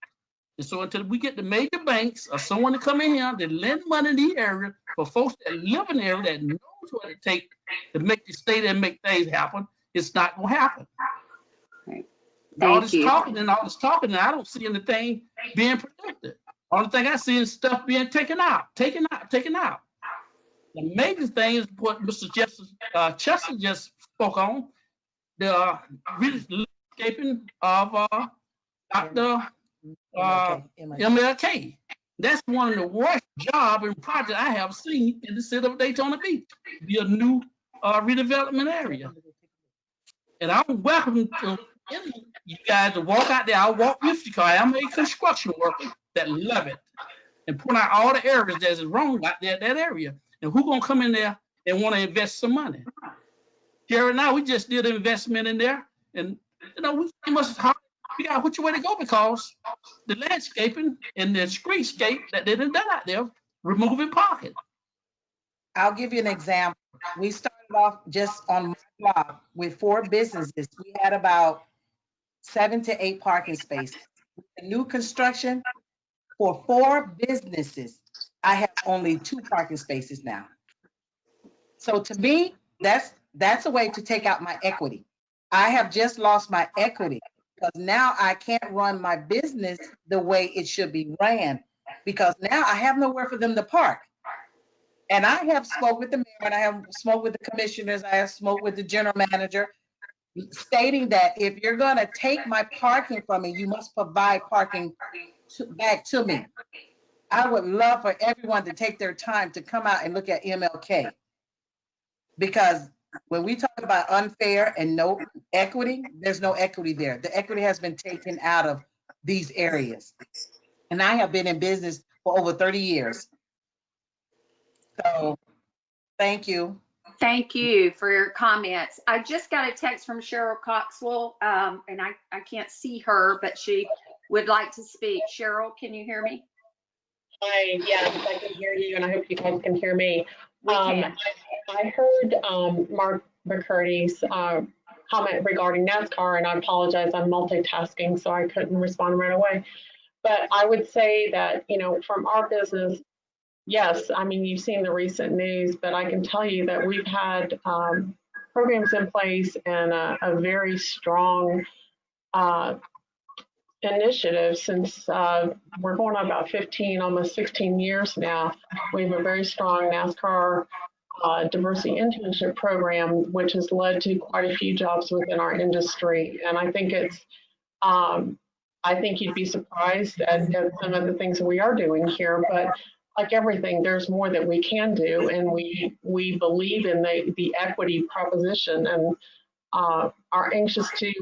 And so until we get the major banks or someone to come in here that lend money in the area for folks that live in the area that knows what it takes to make the state and make things happen, it's not gonna happen. Right. All Thank this you. talking and all this talking, and I don't see anything being predicted. Only thing I see is stuff being taken out. The major thing is what Mr. Chester just spoke on, the landscaping of Dr. MLK. That's one of the worst job and project I have seen in the city of Daytona Beach. Be a new redevelopment area. And I'm welcome to you guys to walk out there. I'll walk with you because I'm a construction worker that love it and point out all the areas that's wrong out there, that area. And who gonna come in there and want to invest some money? Here now, we just did an investment in there, and we must figure out which way to go because the landscaping and the streetscape that they done out there, removing parking. I'll give you an example. We started off just on my block with 4 businesses. We had about 7 to 8 parking spaces. With the new construction for 4 businesses, I have only 2 parking spaces now. So to me, that's a way to take out my equity. I have just lost my equity because now I can't run my business the way it should be ran because now I have nowhere for them to park. And I have spoke with the mayor and I have spoke with the commissioners. I have spoke with the general manager stating that if you're going to take my parking from me, you must provide parking back to me. I would love for everyone to take their time to come out and look at MLK. Because when we talk about unfair and no equity, there's no equity there. The equity has been taken out of these areas. And I have been in business for over 30 years. So thank you. Thank you for your comments. I just got a text from Cheryl Coxwell, and I can't see her, but she would like to speak. Cheryl, can you hear me? Hi, yes, I can hear you, and I hope you guys can hear me. We can. I heard Mark McCurdy's comment regarding NASCAR, and I apologize, I'm multitasking, so I couldn't respond right away. But I would say that, from our business, yes, I mean, you've seen the recent news, but I can tell you that we've had programs in place and a very strong initiative since we're going on about 15, almost 16 years now. We have a very strong NASCAR diversity internship program, which has led to quite a few jobs within our industry. And I think I think you'd be surprised at some of the things that we are doing here, but like everything, there's more that we can do, and we believe in the equity proposition and are anxious to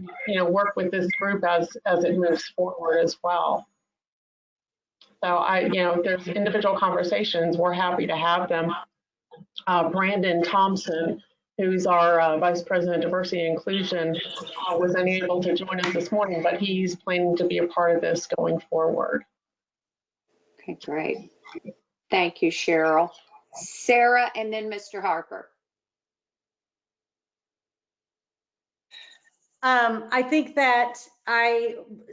work with this group as it moves forward as well. So if there's individual conversations, we're happy to have them. Brandon Thompson, who's our Vice President of Diversity and Inclusion, was unable to join us this morning, but he's planning to be a part of this going forward. Okay, great. Thank you, Cheryl. Sarah, and then Mr. Harper. I think that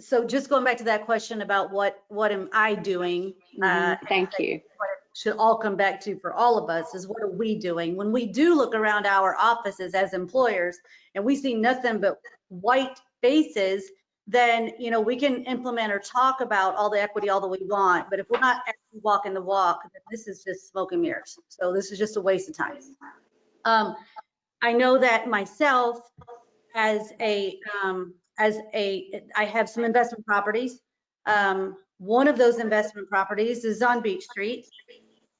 so just going back to that question about what am I doing? Thank you. What it should all come back to for all of us is what are we doing? When we do look around our offices as employers and we see nothing but white faces, then, we can implement or talk about all the equity all that we want. But if we're not actually walking the walk, then this is just smoke and mirrors. So this is just a waste of time. I know that myself, I have some investment properties. One of those investment properties is on Beach Street.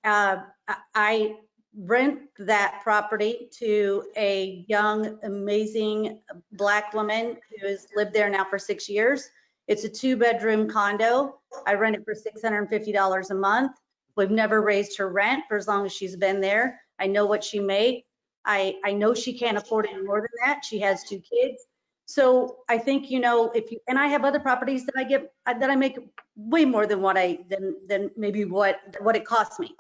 I rent that property to a young, amazing Black woman who has lived there now for 6 years. It's a 2-bedroom condo. I rent it for $650 a month. We've never raised her rent for as long as she's been there. I know what she makes. I know she can't afford any more than that. She has 2 kids. So I think, and I have other properties that I make way more than than maybe what it costs me.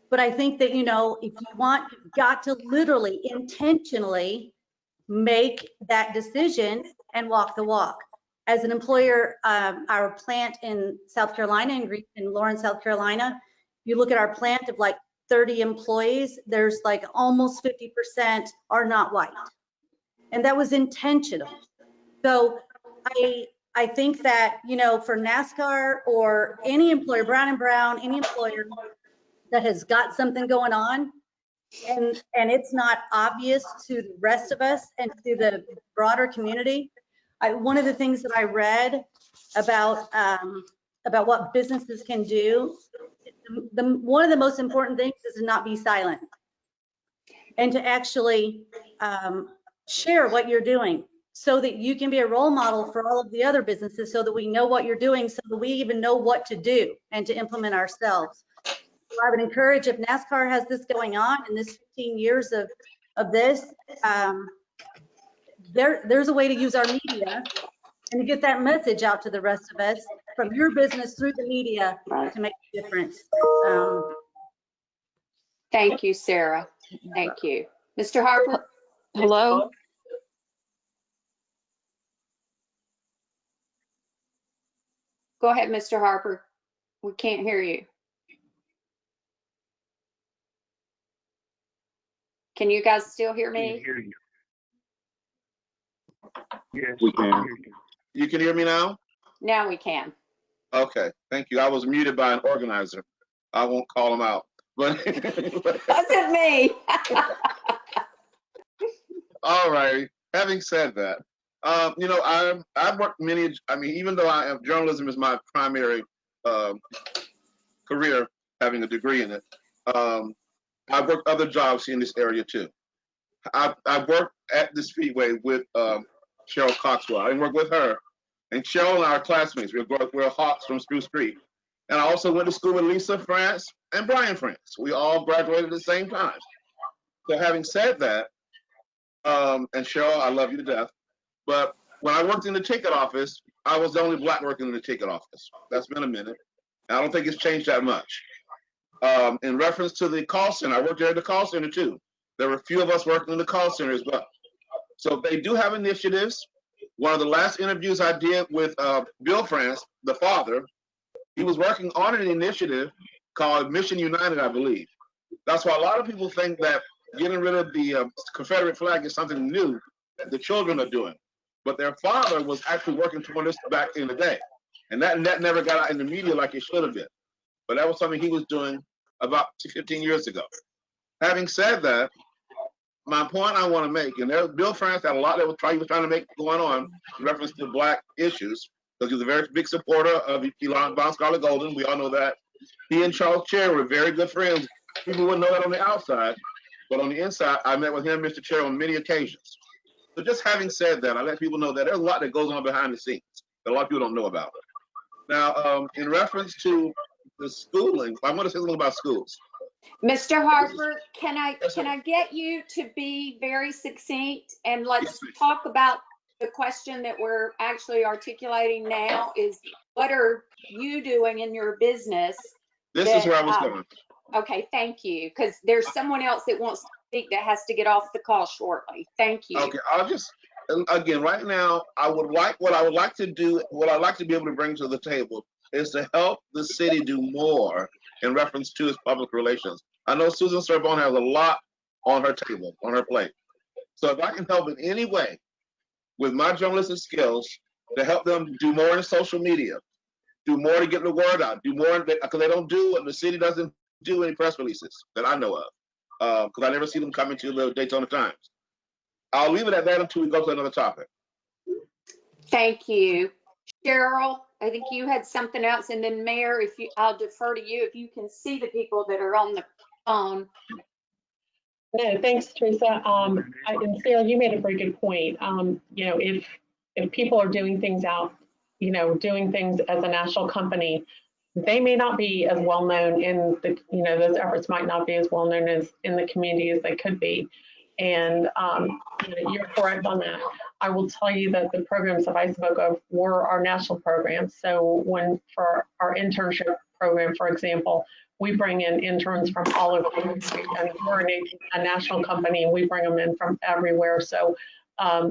But I think that, if you want, you've got to literally intentionally make that decision and walk the walk. As an employer, our plant in South Carolina, in Lawrence, South Carolina, you look at our plant of like 30 employees, there's like almost 50% are not white. And that was intentional. So I think that, you know, for NASCAR or any employer, Brown and Brown, any employer that has got something going on and it's not obvious to the rest of us and to the broader community. One of the things that I read about what businesses can do, one of the most important things is to not be silent and to actually share what you're doing, so that you can be a role model for all of the other businesses, so that we know what you're doing, so that we even know what to do and to implement ourselves. So I would encourage, if NASCAR has this going on in this 15 years of this, there's a way to use our media and to get that message out to the rest of us from your business through the media to make a difference. Thank you, Sarah. Thank you. Mr. Harper? Hello? Go ahead, Mr. Harper. We can't hear you. Can you guys still hear Can't me? hear you. Yes, We I can. hear you. You can hear me now? Now we can. Okay, thank you. I was muted by an organizer. I won't call him out. But Wasn't me. all right. Having said that, you know, I've worked many. I mean, even though journalism is my primary career, having a degree in it, I've worked other jobs in this area too. I've worked at the Speedway with Cheryl Coxwell. I didn't work with her, and Cheryl and I are classmates. We're Hawks from Spruce Street. And I also went to school with Lisa France and Brian France. We all graduated at the same time. So having said that, and Cheryl, I love you to death, but when I worked in the ticket office, I was the only black working in the ticket office. That's been a minute. I don't think it's changed that much. In reference to the call center, I worked there at the call center too. There were a few of us working in the call center as well. So they do have initiatives. One of the last interviews I did with Bill France, the father, he was working on an initiative called Mission United, I believe. That's why a lot of people think that getting rid of the Confederate flag is something new that the children are doing. But their father was actually working toward this back in the day. And that never got out in the media like it should have been. But that was something he was doing about 15 years ago. Having said that, my point I want to make, and Bill France had a lot that he was trying to make going on in reference to black issues, because he was a very big supporter of Elon Von Scarlett Golden. We all know that. He and Charles Cherry were very good friends. People wouldn't know that on the outside, but on the inside, I met with him, Mr. Cherry, on many occasions. So just having said that, I let people know that there's a lot that goes on behind the scenes that a lot of people don't know about. Now, in reference to the schooling, I want to say something about schools. Mr. Harper, can I get you to be very succinct, and let's talk about the question that we're actually articulating now is, what are you doing in your business? This is where I was going. Okay, thank you, because there's someone else that wants to speak that has to get off the call shortly. Thank you. Okay, I'll just, again, right now, what I would like to do, what I'd like to be able to bring to the table is to help the city do more in reference to its public relations. I know Susan Sorbonne has a lot on her table, on her plate. So if I can help in any way with my journalistic skills to help them do more in social media, do more to get the word out, do more, because they don't do, the city doesn't do any press releases that I know of, because I never see them coming to the Daytona Times. I'll leave it at that until we go to another topic. Thank you. Cheryl, I think you had something else, and then Mayor, I'll defer to you if you can see the people that are on the phone. No, thanks, Teresa. And Sarah, you made a very good point. You know, if people are doing things doing things as a national company, they may not be as well known in the, those efforts might not be as well known as in the community as they could be. And you're correct on that. I will tell you that the programs that I spoke of were our national programs. So for our internship program, for example, we bring in interns from all over the country, and we're a national company, and we bring them in from everywhere. So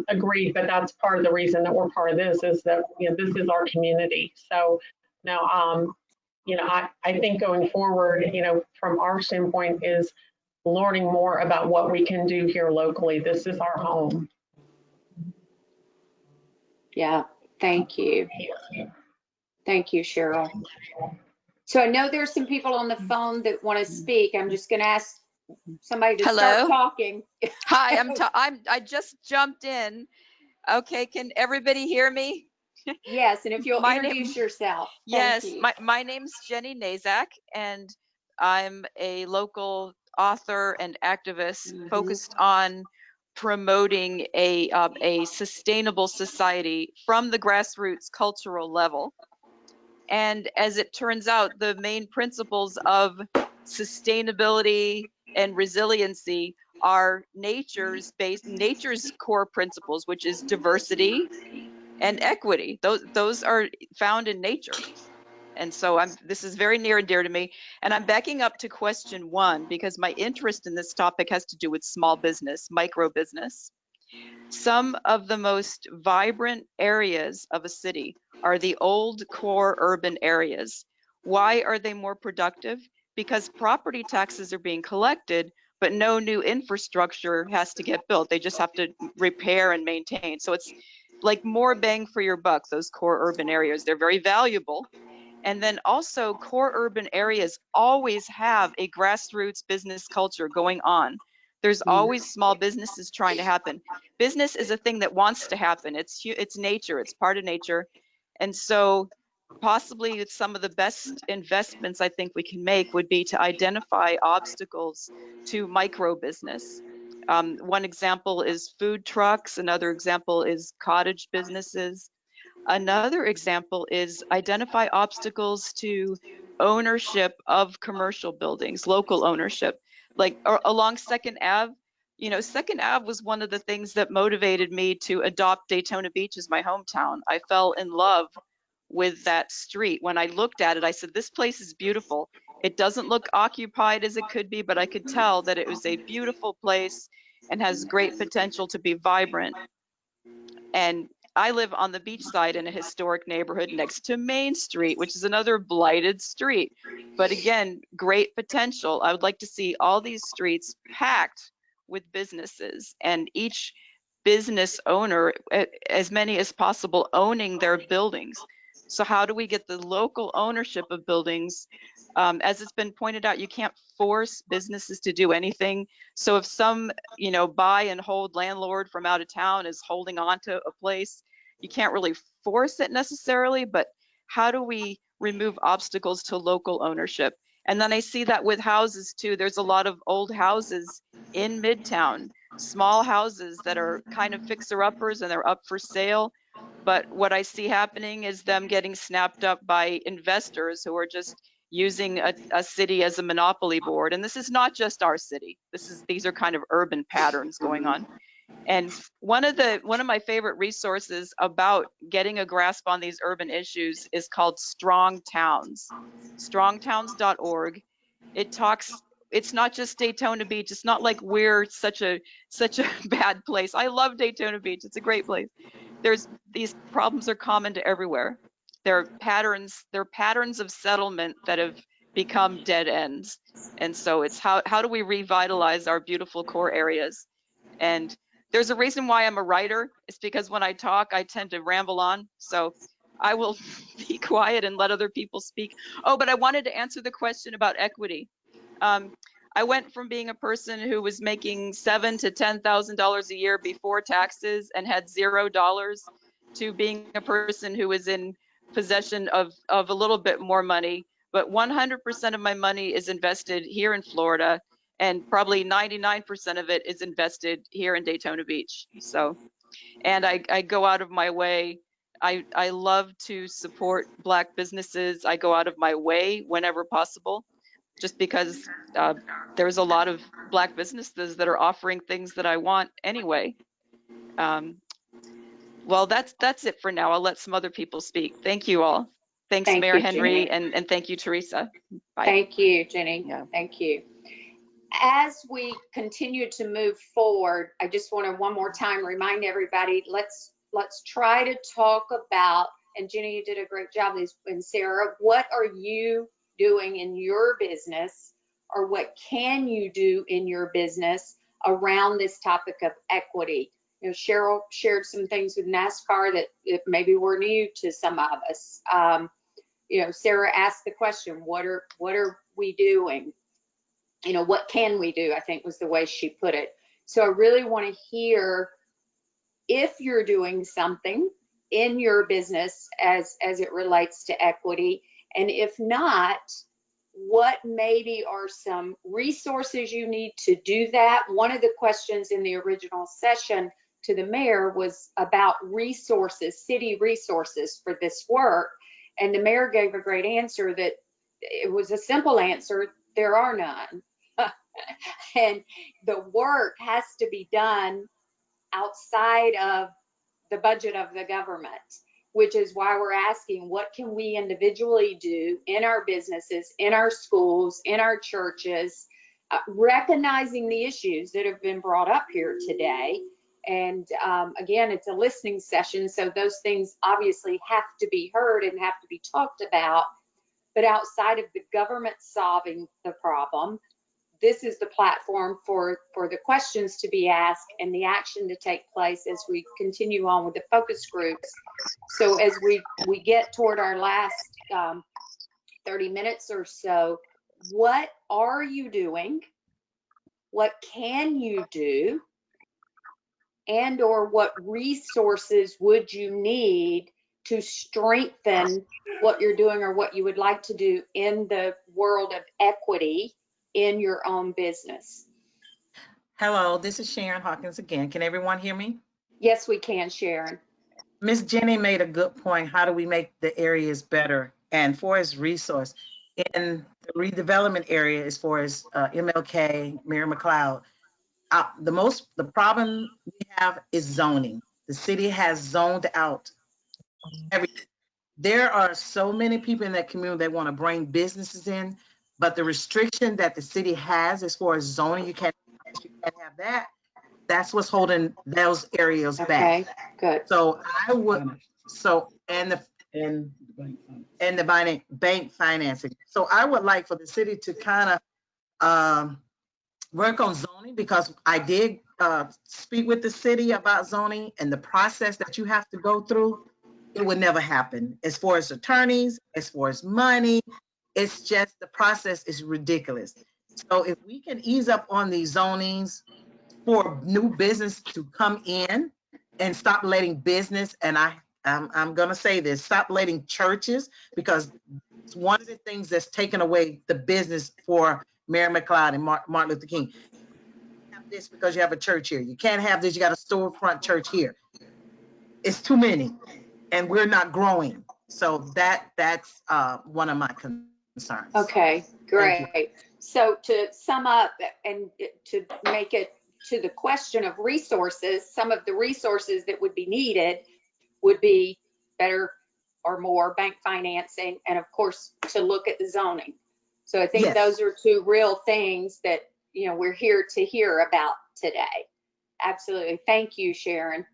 agreed, but that's part of the reason that we're part of this, is that this is our community. So now, I think going forward, from our standpoint, is learning more about what we can do here locally. This is our home. Yeah, thank you. Thank you, Cheryl. So I know there's some people on the phone that want to speak. I'm just going to ask somebody to start Hello. talking. Hi, I just jumped in. Okay, can everybody hear me? Yes, and if you'll My name, introduce yourself. Thank yes, you. my name's Jenny Nozick, and I'm a local author and activist focused on promoting a sustainable society from the grassroots cultural level. And as it turns out, the main principles of sustainability and resiliency are nature's core principles, which is diversity and equity. Those are found in nature. And so this is very near and dear to me. And I'm backing up to question 1 because my interest in this topic has to do with small business, micro business. Some of the most vibrant areas of a city are the old core urban areas. Why are they more productive? Because property taxes are being collected, but no new infrastructure has to get built. They just have to repair and maintain. So it's like more bang for your buck, those core urban areas. They're very valuable. And then also core urban areas always have a grassroots business culture going on. There's always small businesses trying to happen. Business is a thing that wants to happen. It's nature. It's part of nature. And so possibly some of the best investments I think we can make would be to identify obstacles to micro business. One example is food trucks. Another example is cottage businesses. Another example is identify obstacles to ownership of commercial buildings, local ownership. Like along Second Ave, Second Ave was one of the things that motivated me to adopt Daytona Beach as my hometown. I fell in love with that street. When I looked at it, I said, this place is beautiful. It doesn't look occupied as it could be, but I could tell that it was a beautiful place and has great potential to be vibrant. And I live on the beach side in a historic neighborhood next to Main Street, which is another blighted street. But again, great potential. I would like to see all these streets packed with businesses and each business owner, as many as possible, owning their buildings. So how do we get the local ownership of buildings? As it's been pointed out, you can't force businesses to do anything. So if some, buy and hold landlord from out of town is holding on to a place, you can't really force it necessarily, but how do we remove obstacles to local ownership? And then I see that with houses too. There's a lot of old houses in Midtown, small houses that are kind of fixer-uppers and they're up for sale. But what I see happening is them getting snapped up by investors who are just using a city as a monopoly board. And this is not just our city. These are kind of urban patterns going on. And one of my favorite resources about getting a grasp on these urban issues is called Strong Towns, strongtowns.org. It's not just Daytona Beach. It's not like we're such a bad place. I love Daytona Beach. It's a great place. These problems are common to everywhere. They're patterns of settlement that have become dead ends. And so it's how do we revitalize our beautiful core areas? And there's a reason why I'm a writer. It's because when I talk, I tend to ramble on. So I will be quiet and let other people speak. Oh, but I wanted to answer the question about equity. I went from being a person who was making $7,000 to $10,000 a year before taxes and had $0 to being a person who was in possession of a little bit more money. But 100% of my money is invested here in Florida, and probably 99% of it is invested here in Daytona Beach. So, and I go out of my way. I love to support Black businesses. I go out of my way whenever possible, just because there's a lot of Black businesses that are offering things that I want anyway. Well, that's it for now. I'll let some other people speak. Thank you all. Thanks, Thank Mayor you, Henry, Jenny. and thank you, Teresa. Bye. Thank you, Jenny. Yeah. Thank you. As we continue to move forward, I just want to one more time remind everybody, let's try to talk about, and Jenny, you did a great job, and Sarah, what are you doing in your business, or what can you do in your business around this topic of equity? You know, Cheryl shared some things with NASCAR that maybe were new to some of us. You know, Sarah asked the question, what are we doing? You know, what can we do? I think was the way she put it. So I really want to hear if you're doing something in your business as it relates to equity, and if not, what maybe are some resources you need to do that. One of the questions in the original session to the mayor was about resources, city resources for this work, and the mayor gave a great answer that it was a simple answer: there are none. And the work has to be done outside of the budget of the government, which is why we're asking, what can we individually do in our businesses, in our schools, in our churches, recognizing the issues that have been brought up here today. And again, it's a listening session, so those things obviously have to be heard and have to be talked about. But outside of the government solving the problem, this is the platform for the questions to be asked and the action to take place as we continue on with the focus groups. So as we get toward our last 30 minutes or so, what are you doing? What can you do? And or what resources would you need to strengthen what you're doing or what you would like to do in the world of equity in your own business? Hello, this is Sharon Hawkins again. Can everyone hear me? Yes, we can, Sharon. Miss Jenny made a good point. How do we make the areas better? And for as resource, in the redevelopment area, as far as MLK, Mary McLeod, the problem we have is zoning. The city has zoned out everything. There are so many people in that community that want to bring businesses in, but the restriction that the city has as far as zoning, you can't have that. That's what's holding those areas back. Okay, good. So I would, and the bank financing. So I would like for the city to kind of work on zoning, because I did speak with the city about zoning and the process that you have to go through. It would never happen. As far as attorneys, as far as money, it's just the process is ridiculous. So if we can ease up on these zonings for new business to come in and stop letting business, and I'm going to say this, stop letting churches, because it's one of the things that's taken away the business for Mary McLeod and Martin Luther King. You have this because you have a church here. You can't have this, you got a storefront church here. It's too many, and we're not growing. So that's one of my concerns. Okay, great. So to sum up and to make it to the question of resources, some of the resources that would be needed would be better or more bank financing, and of course to look at the zoning. So I think those are two real things that, you know, we're here to hear about today. Absolutely. Thank you, Sharon.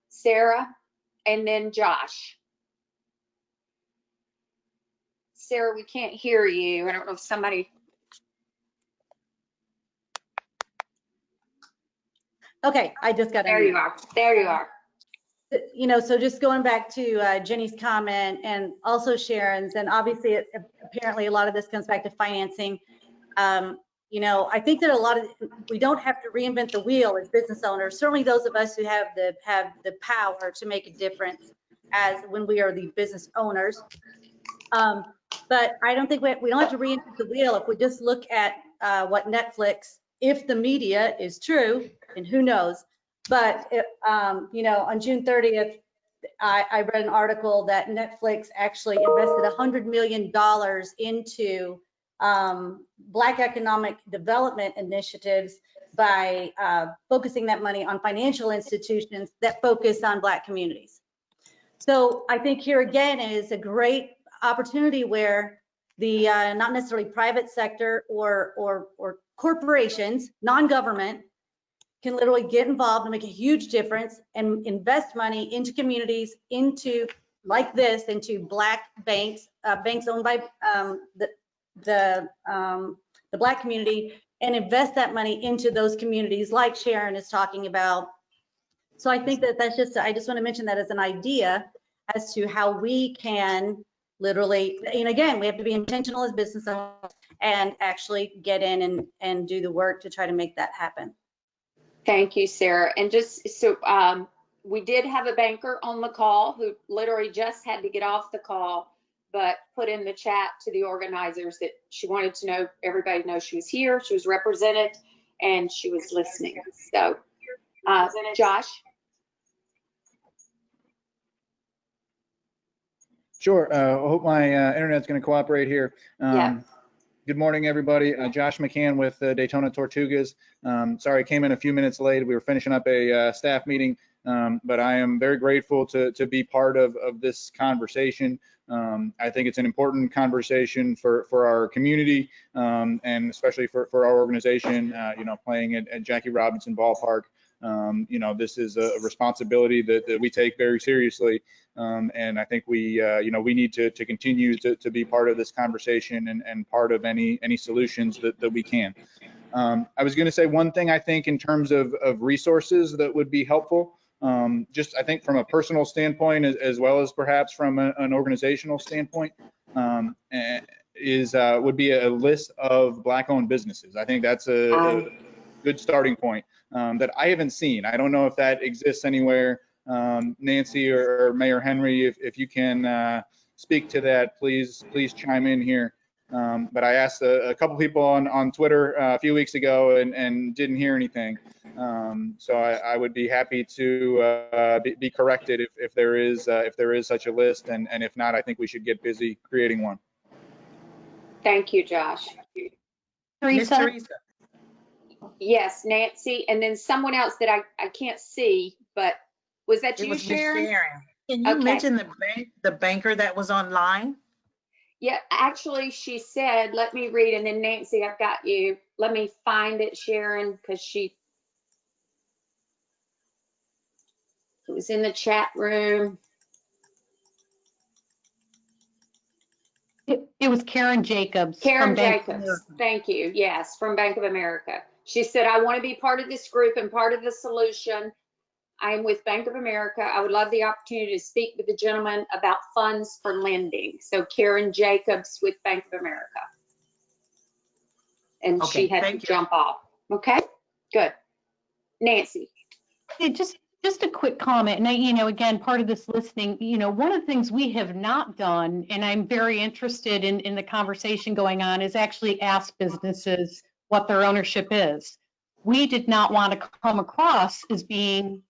Sarah, and then Josh. Sarah, we can't hear you. I don't know if somebody. Okay, I just got There you are. There you are. You know, so just going back to Jenny's comment and also Sharon's, and obviously apparently a lot of this comes back to financing. You know, I think that we don't have to reinvent the wheel as business owners. Certainly those of us who have the power to make a difference as when we are the business owners. But I don't think we don't have to reinvent the wheel if we just look at what Netflix, if the media is true, and who knows. But you know, on June 30th, I read an article that Netflix actually invested $100 million into Black economic development initiatives by focusing that money on financial institutions that focus on Black communities. So I think here again is a great opportunity where the not necessarily private sector or corporations, non-government, can literally get involved and make a huge difference and invest money into communities, into like this, into Black banks, banks owned by the Black community, and invest that money into those communities like Sharon is talking about. So I think that that's just, I just want to mention that as an idea as to how we can literally, and again, we have to be intentional as business owners and actually get in and do the work to try to make that happen. Thank you, Sarah. And just so we did have a banker on the call who literally just had to get off the call, but put in the chat to the organizers that she wanted to know, everybody knows she was here, she was represented, and she was listening. So, Josh? Sure. I hope my internet's going to cooperate here. Yeah. Good morning, everybody. Josh McCann with Daytona Tortugas. Sorry, I came in a few minutes late. We were finishing up a staff meeting, but I am very grateful to be part of this conversation. I think it's an important conversation for our community, and especially for our organization, you know, playing at Jackie Robinson Ballpark. You know, this is a responsibility that we take very seriously. And I think we, you know, we need to continue to be part of this conversation and part of any solutions that we can. I was going to say one thing I think in terms of resources that would be helpful, just I think from a personal standpoint as well as perhaps from an organizational standpoint, would be a list of Black-owned businesses. I think that's a good starting point that I haven't seen. I don't know if that exists anywhere. Nancy or Mayor Henry, if you can speak to that, please chime in here. But I asked a couple people on Twitter a few weeks ago and didn't hear anything. So I would be happy to be corrected if there is such a list, and if not, I think we should get busy creating one. Thank you, Josh. Miss Teresa. Yes, Nancy, and then someone else that I can't see, but was that It you, was Miss Sharon? Can you Okay. mention the banker that was online? Yeah, actually, she said, let me read, and then Nancy, I've got you. Let me find it, Sharon, because it was in the chat room. It was Karen Jacobs. Karen Jacobs, thank you. Yes, from Bank of America. She said, I want to be part of this group and part of the solution. I am with Bank of America. I would love the opportunity to speak with the gentleman about funds for lending. So Karen Jacobs with Bank of America. And Okay, she had to jump off. Okay, good. Nancy. Just a quick comment, and you know, again, part of this listening, you know, one of the things we have not done, and I'm very interested in the conversation going on, is actually ask businesses what their ownership is. We did not want to come across as being,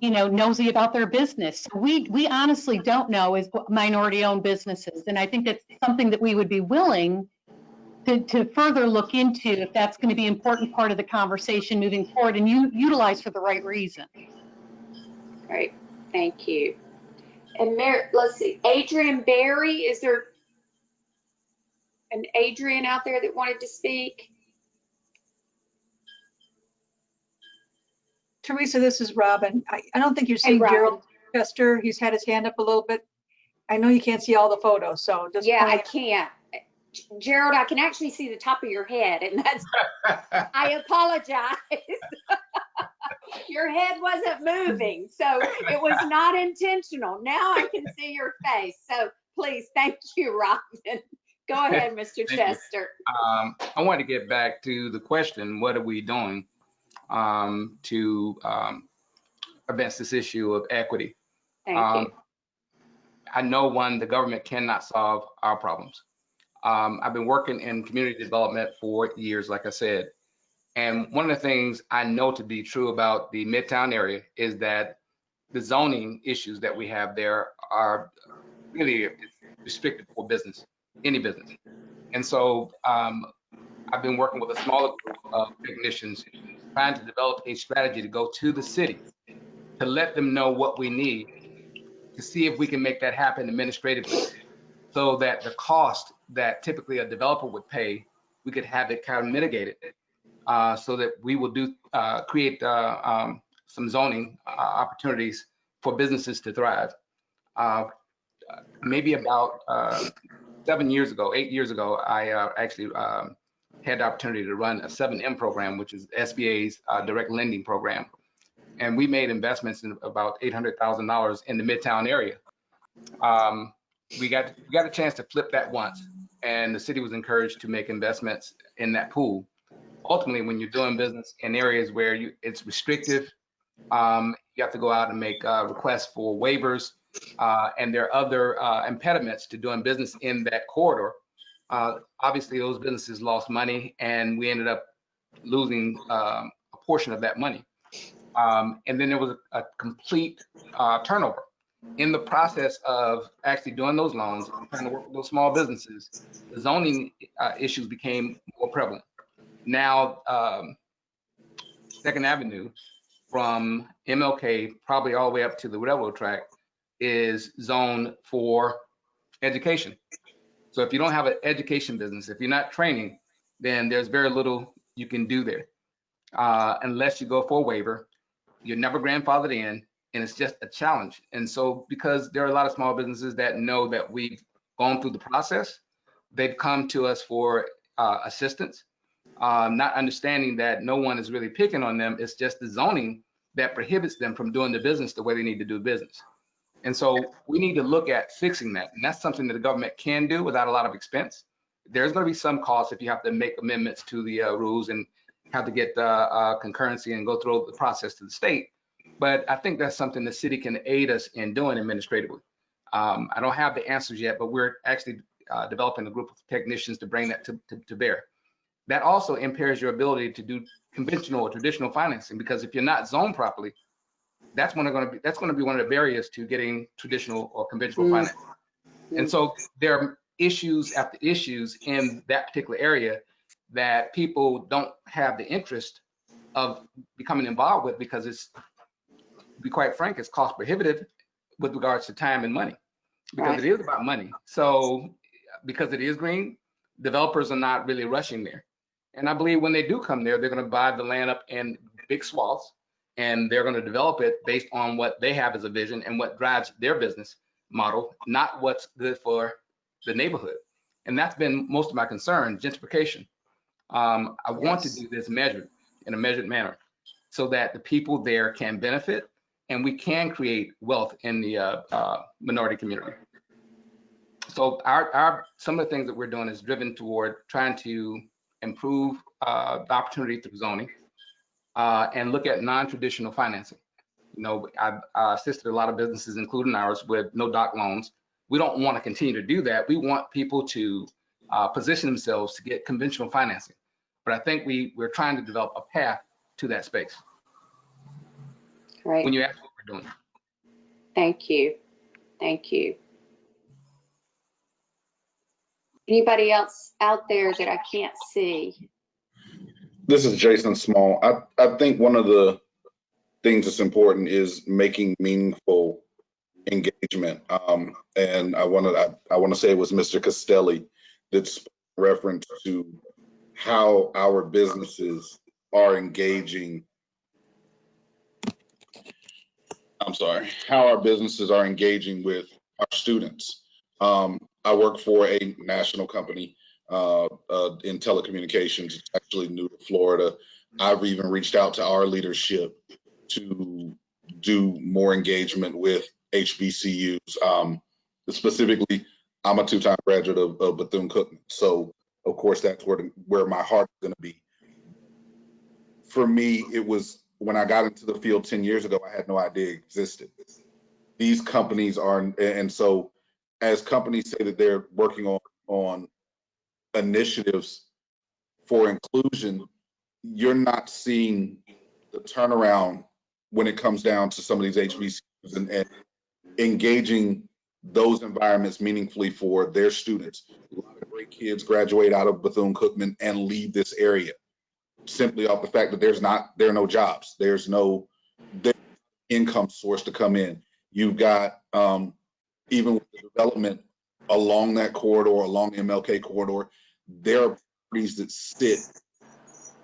you know, nosy about their business. So we honestly don't know as minority-owned businesses, and I think that's something that we would be willing to further look into if that's going to be an important part of the conversation moving forward and utilize for the right reason. Great, thank you. And let's see, Adrian Berry, is there an Adrian out there that wanted to speak? Teresa, this is Robin. I don't think you've seen Gerald Chester. He's had his hand up a little bit. I know you can't see all the photos, so just yeah, I can't. Gerald, I can actually see the top of your head, and that's, I apologize. Your head wasn't moving, so it was not intentional. Now I can see your face. So please, thank you, Robin. Go ahead, Mr. Chester. I want to get back to the question, what are we doing to address this issue of equity? Thank you. I know, one, the government cannot solve our problems. I've been working in community development for years, like I said. And one of the things I know to be true about the Midtown area is that the zoning issues that we have there are really restricted for business, any business. And so I've been working with a smaller group of technicians trying to develop a strategy to go to the city to let them know what we need to see if we can make that happen administratively, so that the cost that typically a developer would pay, we could have it kind of mitigated, so that we will create some zoning opportunities for businesses to thrive. Maybe about 8 years ago, I actually had the opportunity to run a 7M program, which is SBA's direct lending program. and we made investments in about $800,000 in the Midtown area. We got a chance to flip that once, and the city was encouraged to make investments in that pool. Ultimately, when you're doing business in areas where it's restrictive, you have to go out and make requests for waivers, and there are other impediments to doing business in that corridor. Obviously, those businesses lost money, and we ended up losing a portion of that money. And then there was a complete turnover. In the process of actually doing those loans, trying to work with those small businesses, the zoning issues became more prevalent. Now, 2nd Avenue from MLK probably all the way up to the railroad track is zoned for education. So if you don't have an education business, if you're not training, then there's very little you can do there unless you go for a waiver. You're never grandfathered in, and it's just a challenge. And so because there are a lot of small businesses that know that we've gone through the process, they've come to us for assistance, not understanding that no one is really picking on them. It's just the zoning that prohibits them from doing the business the way they need to do business. And so we need to look at fixing that. And that's something that the government can do without a lot of expense. There's going to be some cost if you have to make amendments to the rules and have to get concurrency and go through the process to the state. But I think that's something the city can aid us in doing administratively. I don't have the answers yet, but we're actually developing a group of technicians to bring that to bear. That also impairs your ability to do conventional or traditional financing, because if you're not zoned properly, that's going to be one of the barriers to getting traditional or conventional financing. And so there are issues after issues in that particular area that people don't have the interest of becoming involved with, because it's, to be quite frank, it's cost prohibitive with regards to time and money, because it is about money. So because it is green, developers are not really rushing there. And I believe when they do come there, they're going to buy the land up in big swaths, and they're going to develop it based on what they have as a vision and what drives their business model, not what's good for the neighborhood. And that's been most of my concern, gentrification. I want to do this measured, in a measured manner, so that the people there can benefit and we can create wealth in the minority community. So some of the things that we're doing is driven toward trying to improve the opportunity through zoning and look at non-traditional financing. You know, I've assisted a lot of businesses, including ours, with no doc loans. We don't want to continue to do that. We want people to position themselves to get conventional financing. But I think we're trying to develop a path to that space. Right. When you ask what we're doing. Thank you. Thank you. Anybody else out there that I can't see? This is Jason Small. I think one of the things that's important is making meaningful engagement. And I want to say it was Mr. Castelli that's reference to how our businesses are engaging. How our businesses are engaging with our students. I work for a national company in telecommunications. It's actually new to Florida. I've even reached out to our leadership to do more engagement with HBCUs. Specifically, I'm a two-time graduate of Bethune-Cookman, so of course that's where my heart is going to be. For me, it was when I got into the field 10 years ago, I had no idea it existed. These companies are, and so as companies say that they're working on initiatives for inclusion, you're not seeing the turnaround when it comes down to some of these HBCUs and engaging those environments meaningfully for their students. A lot of great kids graduate out of Bethune-Cookman and leave this area simply off the fact that there are no jobs. There's no income source to come in. You've got, even with the development along that corridor, along the MLK corridor, there are properties that sit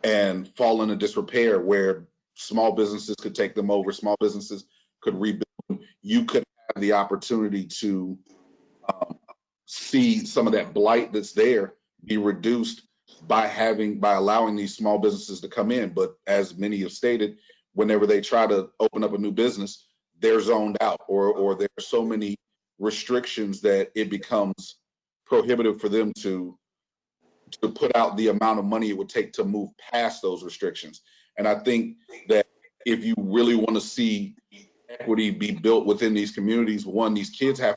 and fall into disrepair where small businesses could take them over, small businesses could rebuild them. You could have the opportunity to see some of that blight that's there be reduced by allowing these small businesses to come in. But as many have stated, whenever they try to open up a new business, they're zoned out, or there are so many restrictions that it becomes prohibitive for them to put out the amount of money it would take to move past those restrictions. And I think that if you really want to see equity be built within these communities, one, these kids have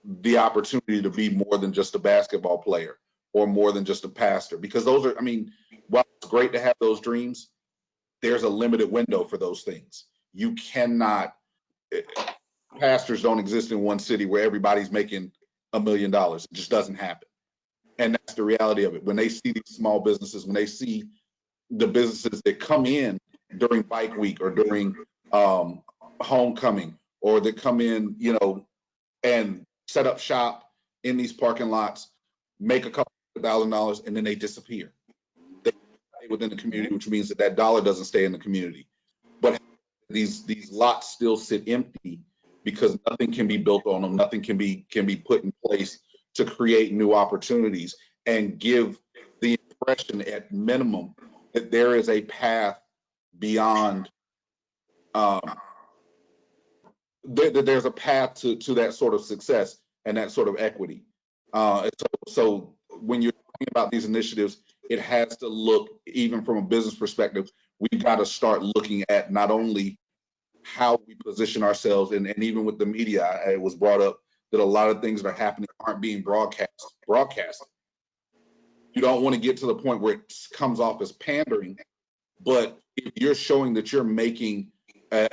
the opportunity to be more than just a basketball player or more than just a pastor, because those are, I mean, while it's great to have those dreams, there's a limited window for those things. You cannot, pastors don't exist in one city where everybody's making $1 million. It just doesn't happen. And that's the reality of it. When they see these small businesses, when they see the businesses that come in during bike week or during homecoming, or that come in, you know, and set up shop in these parking lots, make a couple $1,000, and then they disappear. They stay within the community, which means that that dollar doesn't stay in the community. But these lots still sit empty because nothing can be built on them, nothing can be put in place to create new opportunities and give the impression at minimum that there is a path beyond, that there's a path to that sort of success and that sort of equity. So when you're talking about these initiatives, it has to look, even from a business perspective, we've got to start looking at not only how we position ourselves, and even with the media, it was brought up that a lot of things that are happening aren't being broadcast. You don't want to get to the point where it comes off as pandering, but if you're showing that you're making a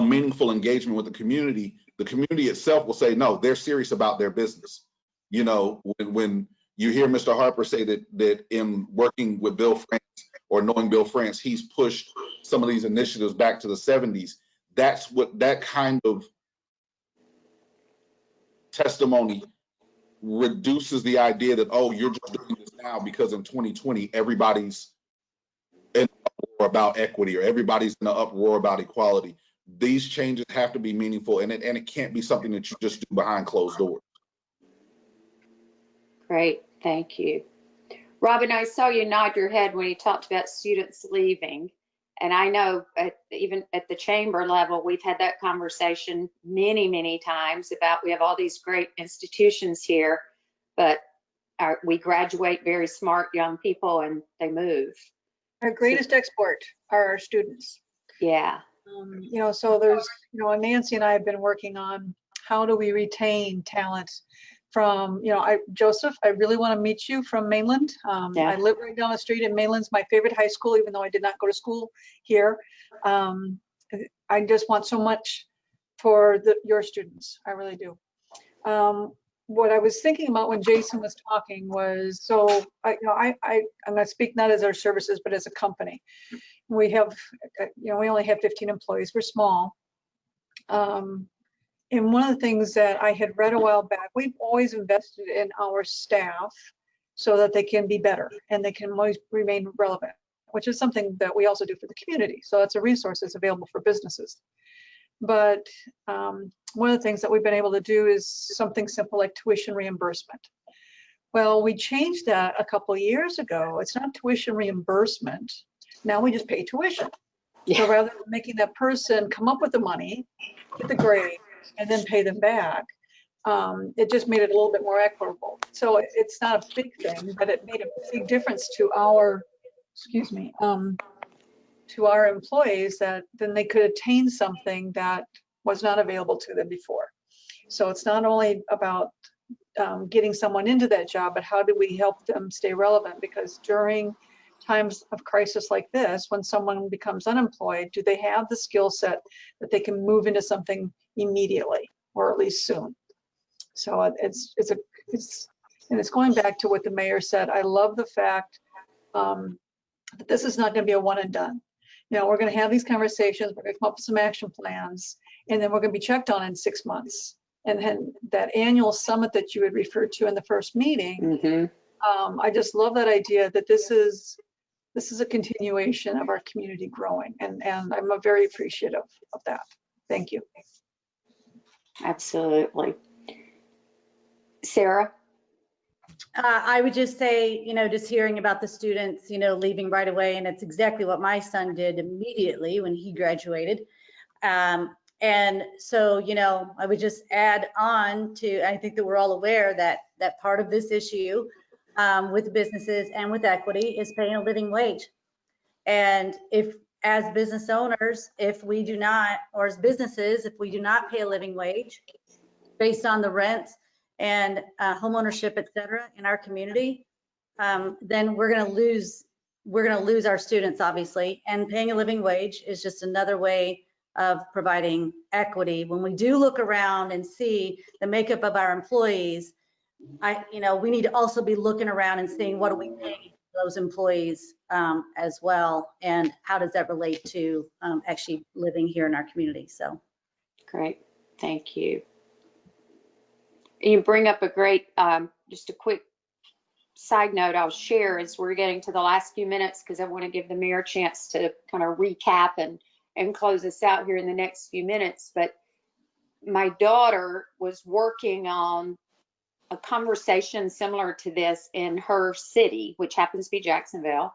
meaningful engagement with the community itself will say, no, they're serious about their business. You know, when you hear Mr. Harper say that in working with Bill France or knowing Bill France, he's pushed some of these initiatives back to the 70s. That's what that kind of testimony reduces the idea that, oh, you're just doing this now because in 2020 everybody's in an uproar about equity or everybody's in an uproar about equality. These changes have to be meaningful, and it can't be something that you just do behind closed doors. Great, thank you. Robin, I saw you nod your head when you talked about students leaving. And I know even at the chamber level, we've had that conversation many, many times about, we have all these great institutions here, but we graduate very smart young people and they move. Our greatest export are our students. Yeah. You know, so there's, you know, Nancy and I have been working on how do we retain talent from, you know, Joseph, I really want to meet you from Mainland. Yeah. I live right down the street, and Mainland's my favorite high school, even though I did not go to school here. I just want so much for your students. I really do. What I was thinking about when Jason was talking was, so I'm going to speak not as our services, but as a company. We have, you know, we only have 15 employees. We're small. And one of the things that I had read a while back, we've always invested in our staff so that they can be better and they can always remain relevant, which is something that we also do for the community. So that's a resource that's available for businesses. But one of the things that we've been able to do is something simple like tuition reimbursement. Well, we changed that a couple of years ago. It's not tuition reimbursement. Now we just pay tuition. Yeah. So rather than making that person come up with the money, get the grade, and then pay them back, it just made it a little bit more equitable. So it's not a big thing, but it made a big difference to our, to our employees, that then they could attain something that was not available to them before. So it's not only about getting someone into that job, but how do we help them stay relevant? Because during times of crisis like this, when someone becomes unemployed, do they have the skill set that they can move into something immediately, or at least soon? So it's going back to what the mayor said. I love the fact that this is not going to be a one and done. You know, we're going to have these conversations, we're going to come up with some action plans, and then we're going to be checked on in 6 months. And then that annual summit that you had referred to in the first meeting, I just love that idea that this is a continuation of our community growing, and I'm very appreciative of that. Thank you. Absolutely. Sarah? I would just say, just hearing about the students, leaving right away, and it's exactly what my son did immediately when he graduated. And so, I would just add on to, I think that we're all aware that part of this issue with businesses and with equity is paying a living wage. And if, as business owners, if we do not, or as businesses, if we do not pay a living wage based on the rents and home ownership, et cetera, in our community, then we're going to lose our students, obviously. And paying a living wage is just another way of providing equity. When we do look around and see the makeup of our employees, we need to also be looking around and seeing what do we pay those employees as well, and how does that relate to actually living here in our community. So Great, thank you. You bring up a great, just a quick side note I'll share as we're getting to the last few minutes, because I want to give the mayor a chance to kind of recap and close us out here in the next few minutes. But my daughter was working on a conversation similar to this in her city, which happens to be Jacksonville.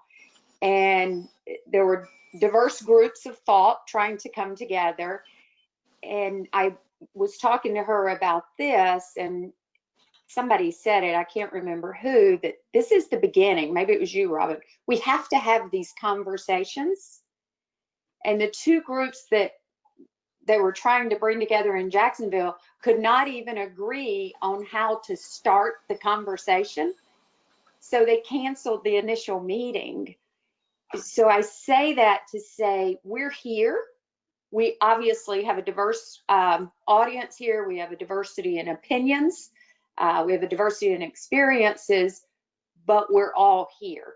And there were diverse groups of thought trying to come together. And I was talking to her about this, and somebody said it, I can't remember who, that this is the beginning. Maybe it was you, Robin. We have to have these conversations. And the two groups that they were trying to bring together in Jacksonville could not even agree on how to start the conversation. So they canceled the initial meeting. So I say that to say we're here. We obviously have a diverse audience here. We have a diversity in opinions. We have a diversity in experiences, but we're all here.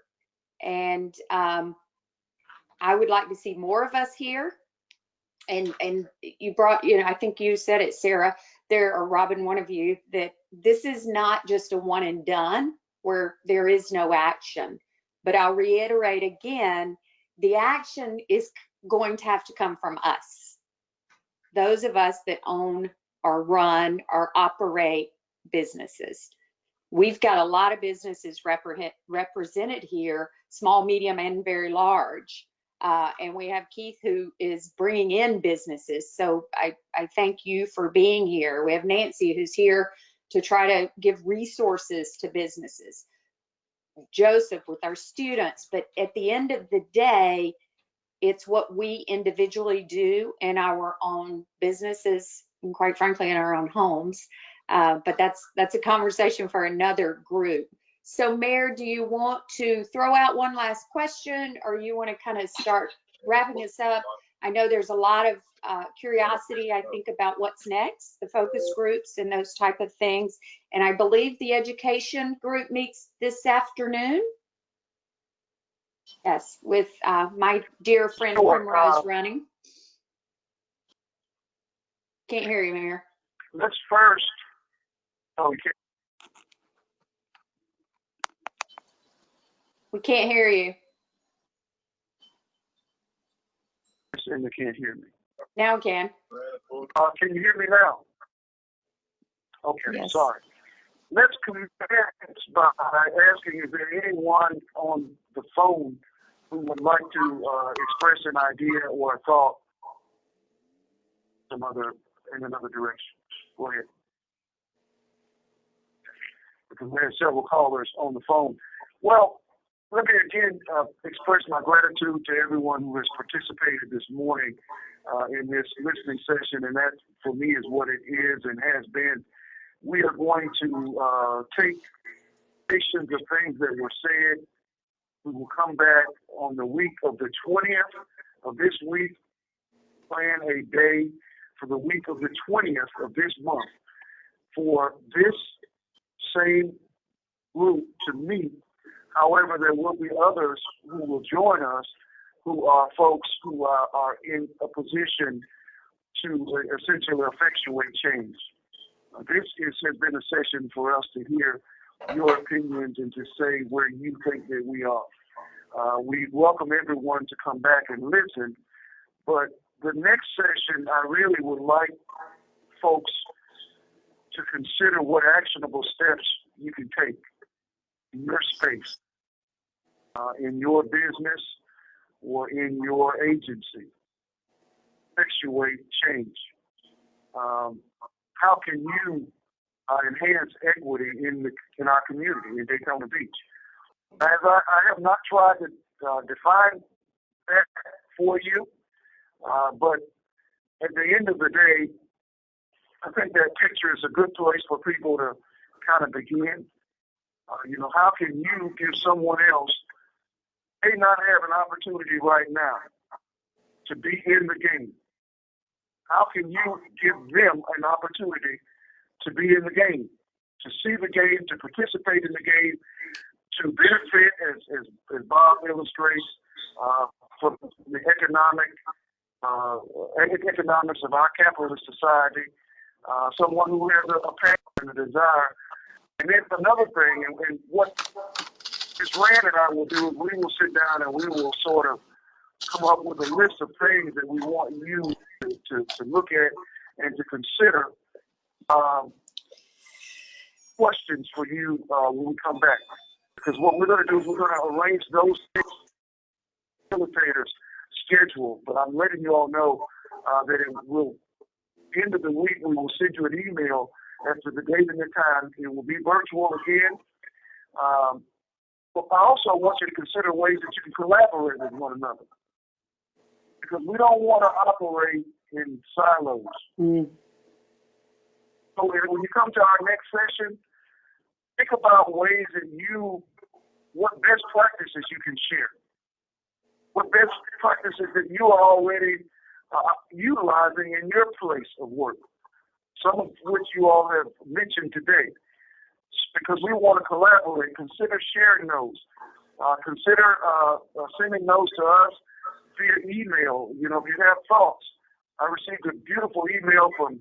And I would like to see more of us here. And you brought, I think you said it, Sarah, or Robin, one of you, that this is not just a one and done where there is no action. But I'll reiterate again, the action is going to have to come from us. Those of us that own or run or operate businesses. We've got a lot of businesses represented here, small, medium, and very large. And we have Keith, who is bringing in businesses. So I thank you for being here. We have Nancy, who's here to try to give resources to businesses. Joseph with our students. But at the end of the day, it's what we individually do in our own businesses and, quite frankly, in our own homes. But that's a conversation for another group. So, Mayor, do you want to throw out one last question, or you want to kind of start wrapping us up? I know there's a lot of curiosity, I think, about what's next, the focus groups and those type of things. And I believe the education group meets this afternoon. Yes, with my dear friend Primrose running. Can't hear you, Mayor. Let's first. Oh, we can't hear you. And they can't hear me. Now we can. Can you hear me now? Okay, yes. Sorry. Let's commence by asking, is there anyone on the phone who would like to express an idea or a thought in another direction? Go ahead. Because we have several callers on the phone. Well, let me again express my gratitude to everyone who has participated this morning in this listening session, and that for me is what it is and has been. We are going to take pictures of things that were said. We will come back on the week of the 20th of this week, plan a day for the week of the 20th of this month for this same group to meet. However, there will be others who will join us who are folks who are in a position to essentially effectuate change. This has been a session for us to hear your opinions and to say where you think that we are. We welcome everyone to come back and listen, but the next session, I really would like folks to consider what actionable steps you can take in your space, in your business, or in your agency, effectuate change? How can you enhance equity in our community in Daytona Beach? As I have not tried to define that for you, but at the end of the day, I think that picture is a good place for people to kind of begin. How can you give someone else, may not have an opportunity right now to be in the game? How can you give them an opportunity to be in the game, to see the game, to participate in the game, to benefit, as Bob illustrates, from the economics of our capitalist society, someone who has a passion and a desire. And then another thing, and what Ms. Rand and I will do is we will sit down and we will sort of come up with a list of things that we want you to look at and to consider, questions for you when we come back. Because what we're going to do is we're going to arrange those facilitators' schedule. But I'm letting you all know that it will, end of the week, we will send you an email as to the date and the time. It will be virtual again. But I also want you to consider ways that you can collaborate with one another. Because we don't want to operate in silos. So when you come to our next session, think about ways that what best practices you can share. What best practices that you are already utilizing in your place of work. Some of which you all have mentioned today. Because we want to collaborate, consider sharing those. Consider sending those to us via email. If you have thoughts. I received a beautiful email from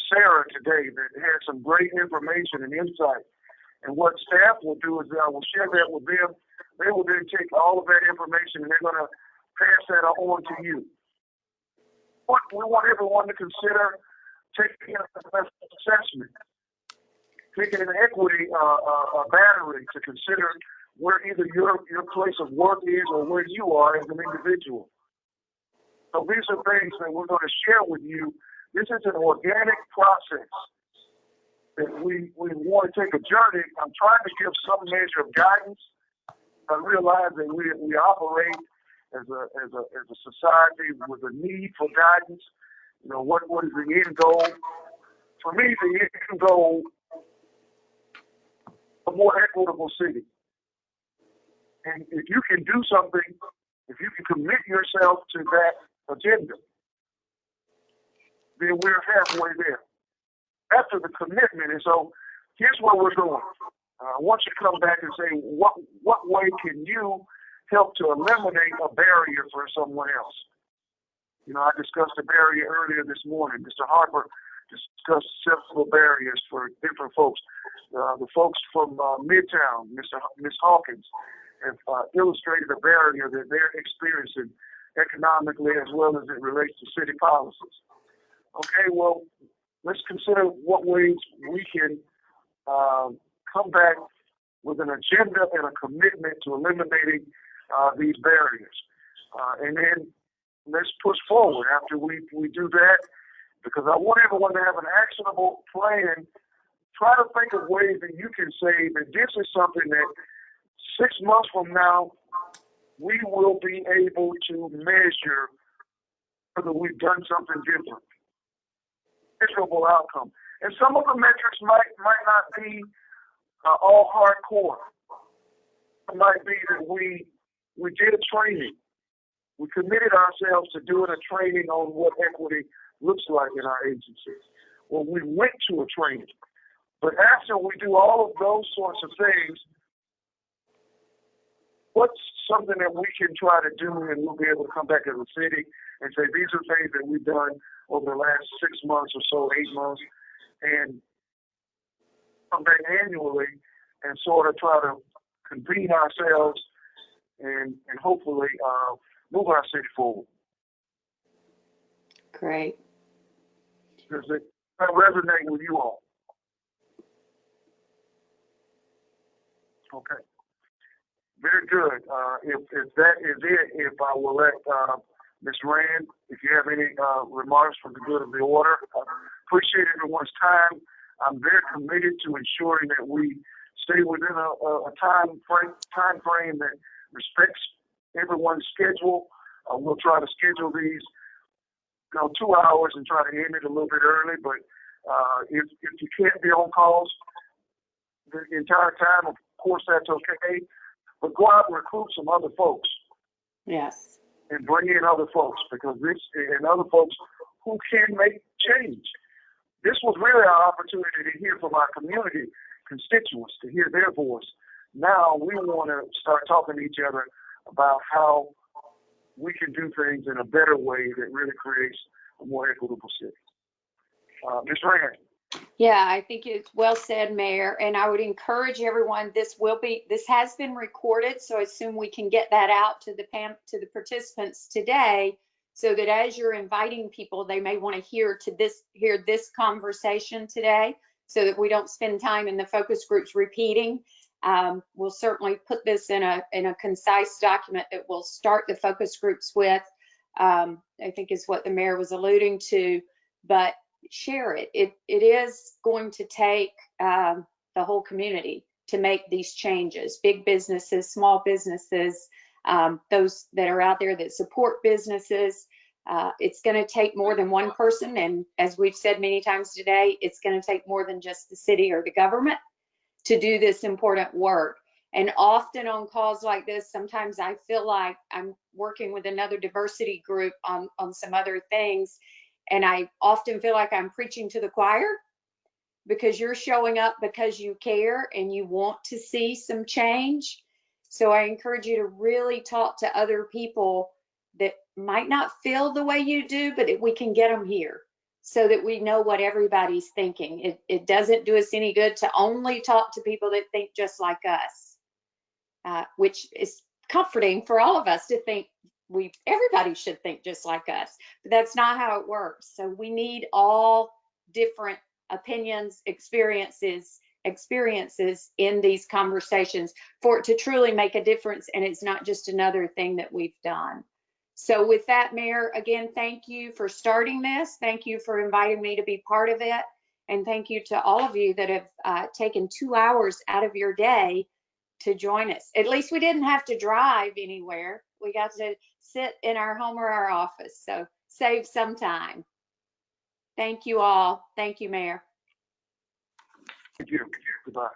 Sarah today that had some great information and insight. And what staff will do is I will share that with them. They will then take all of that information and they're going to pass that on to you. We want everyone to consider taking an assessment, taking an equity battery to consider where either your place of work is or where you are as an individual. So these are things that we're going to share with you. This is an organic process that we want to take a journey. I'm trying to give some measure of guidance. I realize that we operate as a society with a need for guidance. What is the end goal? For me, the end goal is a more equitable city. And if you can do something, if you can commit yourself to that agenda, then we're halfway there. After the commitment, and so here's where we're going. I want you to come back and say, what way can you help to eliminate a barrier for someone else? I discussed a barrier earlier this morning. Mr. Harper discussed several barriers for different folks. The folks from Midtown, Ms. Hawkins, have illustrated a barrier that they're experiencing economically as well as it relates to city policies. Okay, well, let's consider what ways we can come back with an agenda and a commitment to eliminating these barriers. And then let's push forward after we do that, because I want everyone to have an actionable plan. Try to think of ways that you can say that this is something that 6 months from now, we will be able to measure whether we've done something different. Measurable outcome. And some of the metrics might not be all hardcore. It might be that we did a training. We committed ourselves to doing a training on what equity looks like in our agency. Well, we went to a training. But after we do all of those sorts of things, what's something that we can try to do, and we'll be able to come back as a city and say, these are things that we've done over the last 6 months or so, 8 months, and come back annually and sort of try to convene ourselves and hopefully move our city forward. Great. Does it resonate with you all? Okay. Very good. If that is it, if I will let Ms. Rand, if you have any remarks for the good of the order, I appreciate everyone's time. I'm very committed to ensuring that we stay within a time frame that respects everyone's schedule. We'll try to schedule these, 2 hours and try to end it a little bit early. But if you can't be on calls the entire time, of course that's okay. But go out and recruit some other folks. Yes. And bring in other folks, because and other folks who can make change. This was really our opportunity to hear from our community constituents, to hear their voice. Now we want to start talking to each other about how we can do things in a better way that really creates a more equitable city. Ms. Rand. Yeah, I think it's well said, Mayor, and I would encourage everyone, this has been recorded, so I assume we can get that out to the participants today, so that as you're inviting people, they may want to hear this conversation today, so that we don't spend time in the focus groups repeating. We'll certainly put this in a concise document that we'll start the focus groups with, I think is what the mayor was alluding to, but share it. It is going to take the whole community to make these changes. Big businesses, small businesses, those that are out there that support businesses. It's going to take more than one person. And as we've said many times today, it's going to take more than just the city or the government to do this important work. And often on calls like this, sometimes I feel like I'm working with another diversity group on some other things. And I often feel like I'm preaching to the choir, because you're showing up because you care and you want to see some change. So I encourage you to really talk to other people that might not feel the way you do, but we can get them here so that we know what everybody's thinking. It doesn't do us any good to only talk to people that think just like us, which is comforting for all of us to think everybody should think just like us, but that's not how it works. So we need all different opinions, experiences in these conversations for it to truly make a difference, and it's not just another thing that we've done. So with that, Mayor, again, thank you for starting this. Thank you for inviting me to be part of it, and thank you to all of you that have taken 2 hours out of your day to join us. At least we didn't have to drive anywhere. We got to sit in our home or our office, so save some time. Thank you all. Thank you, Mayor. Thank you. Goodbye.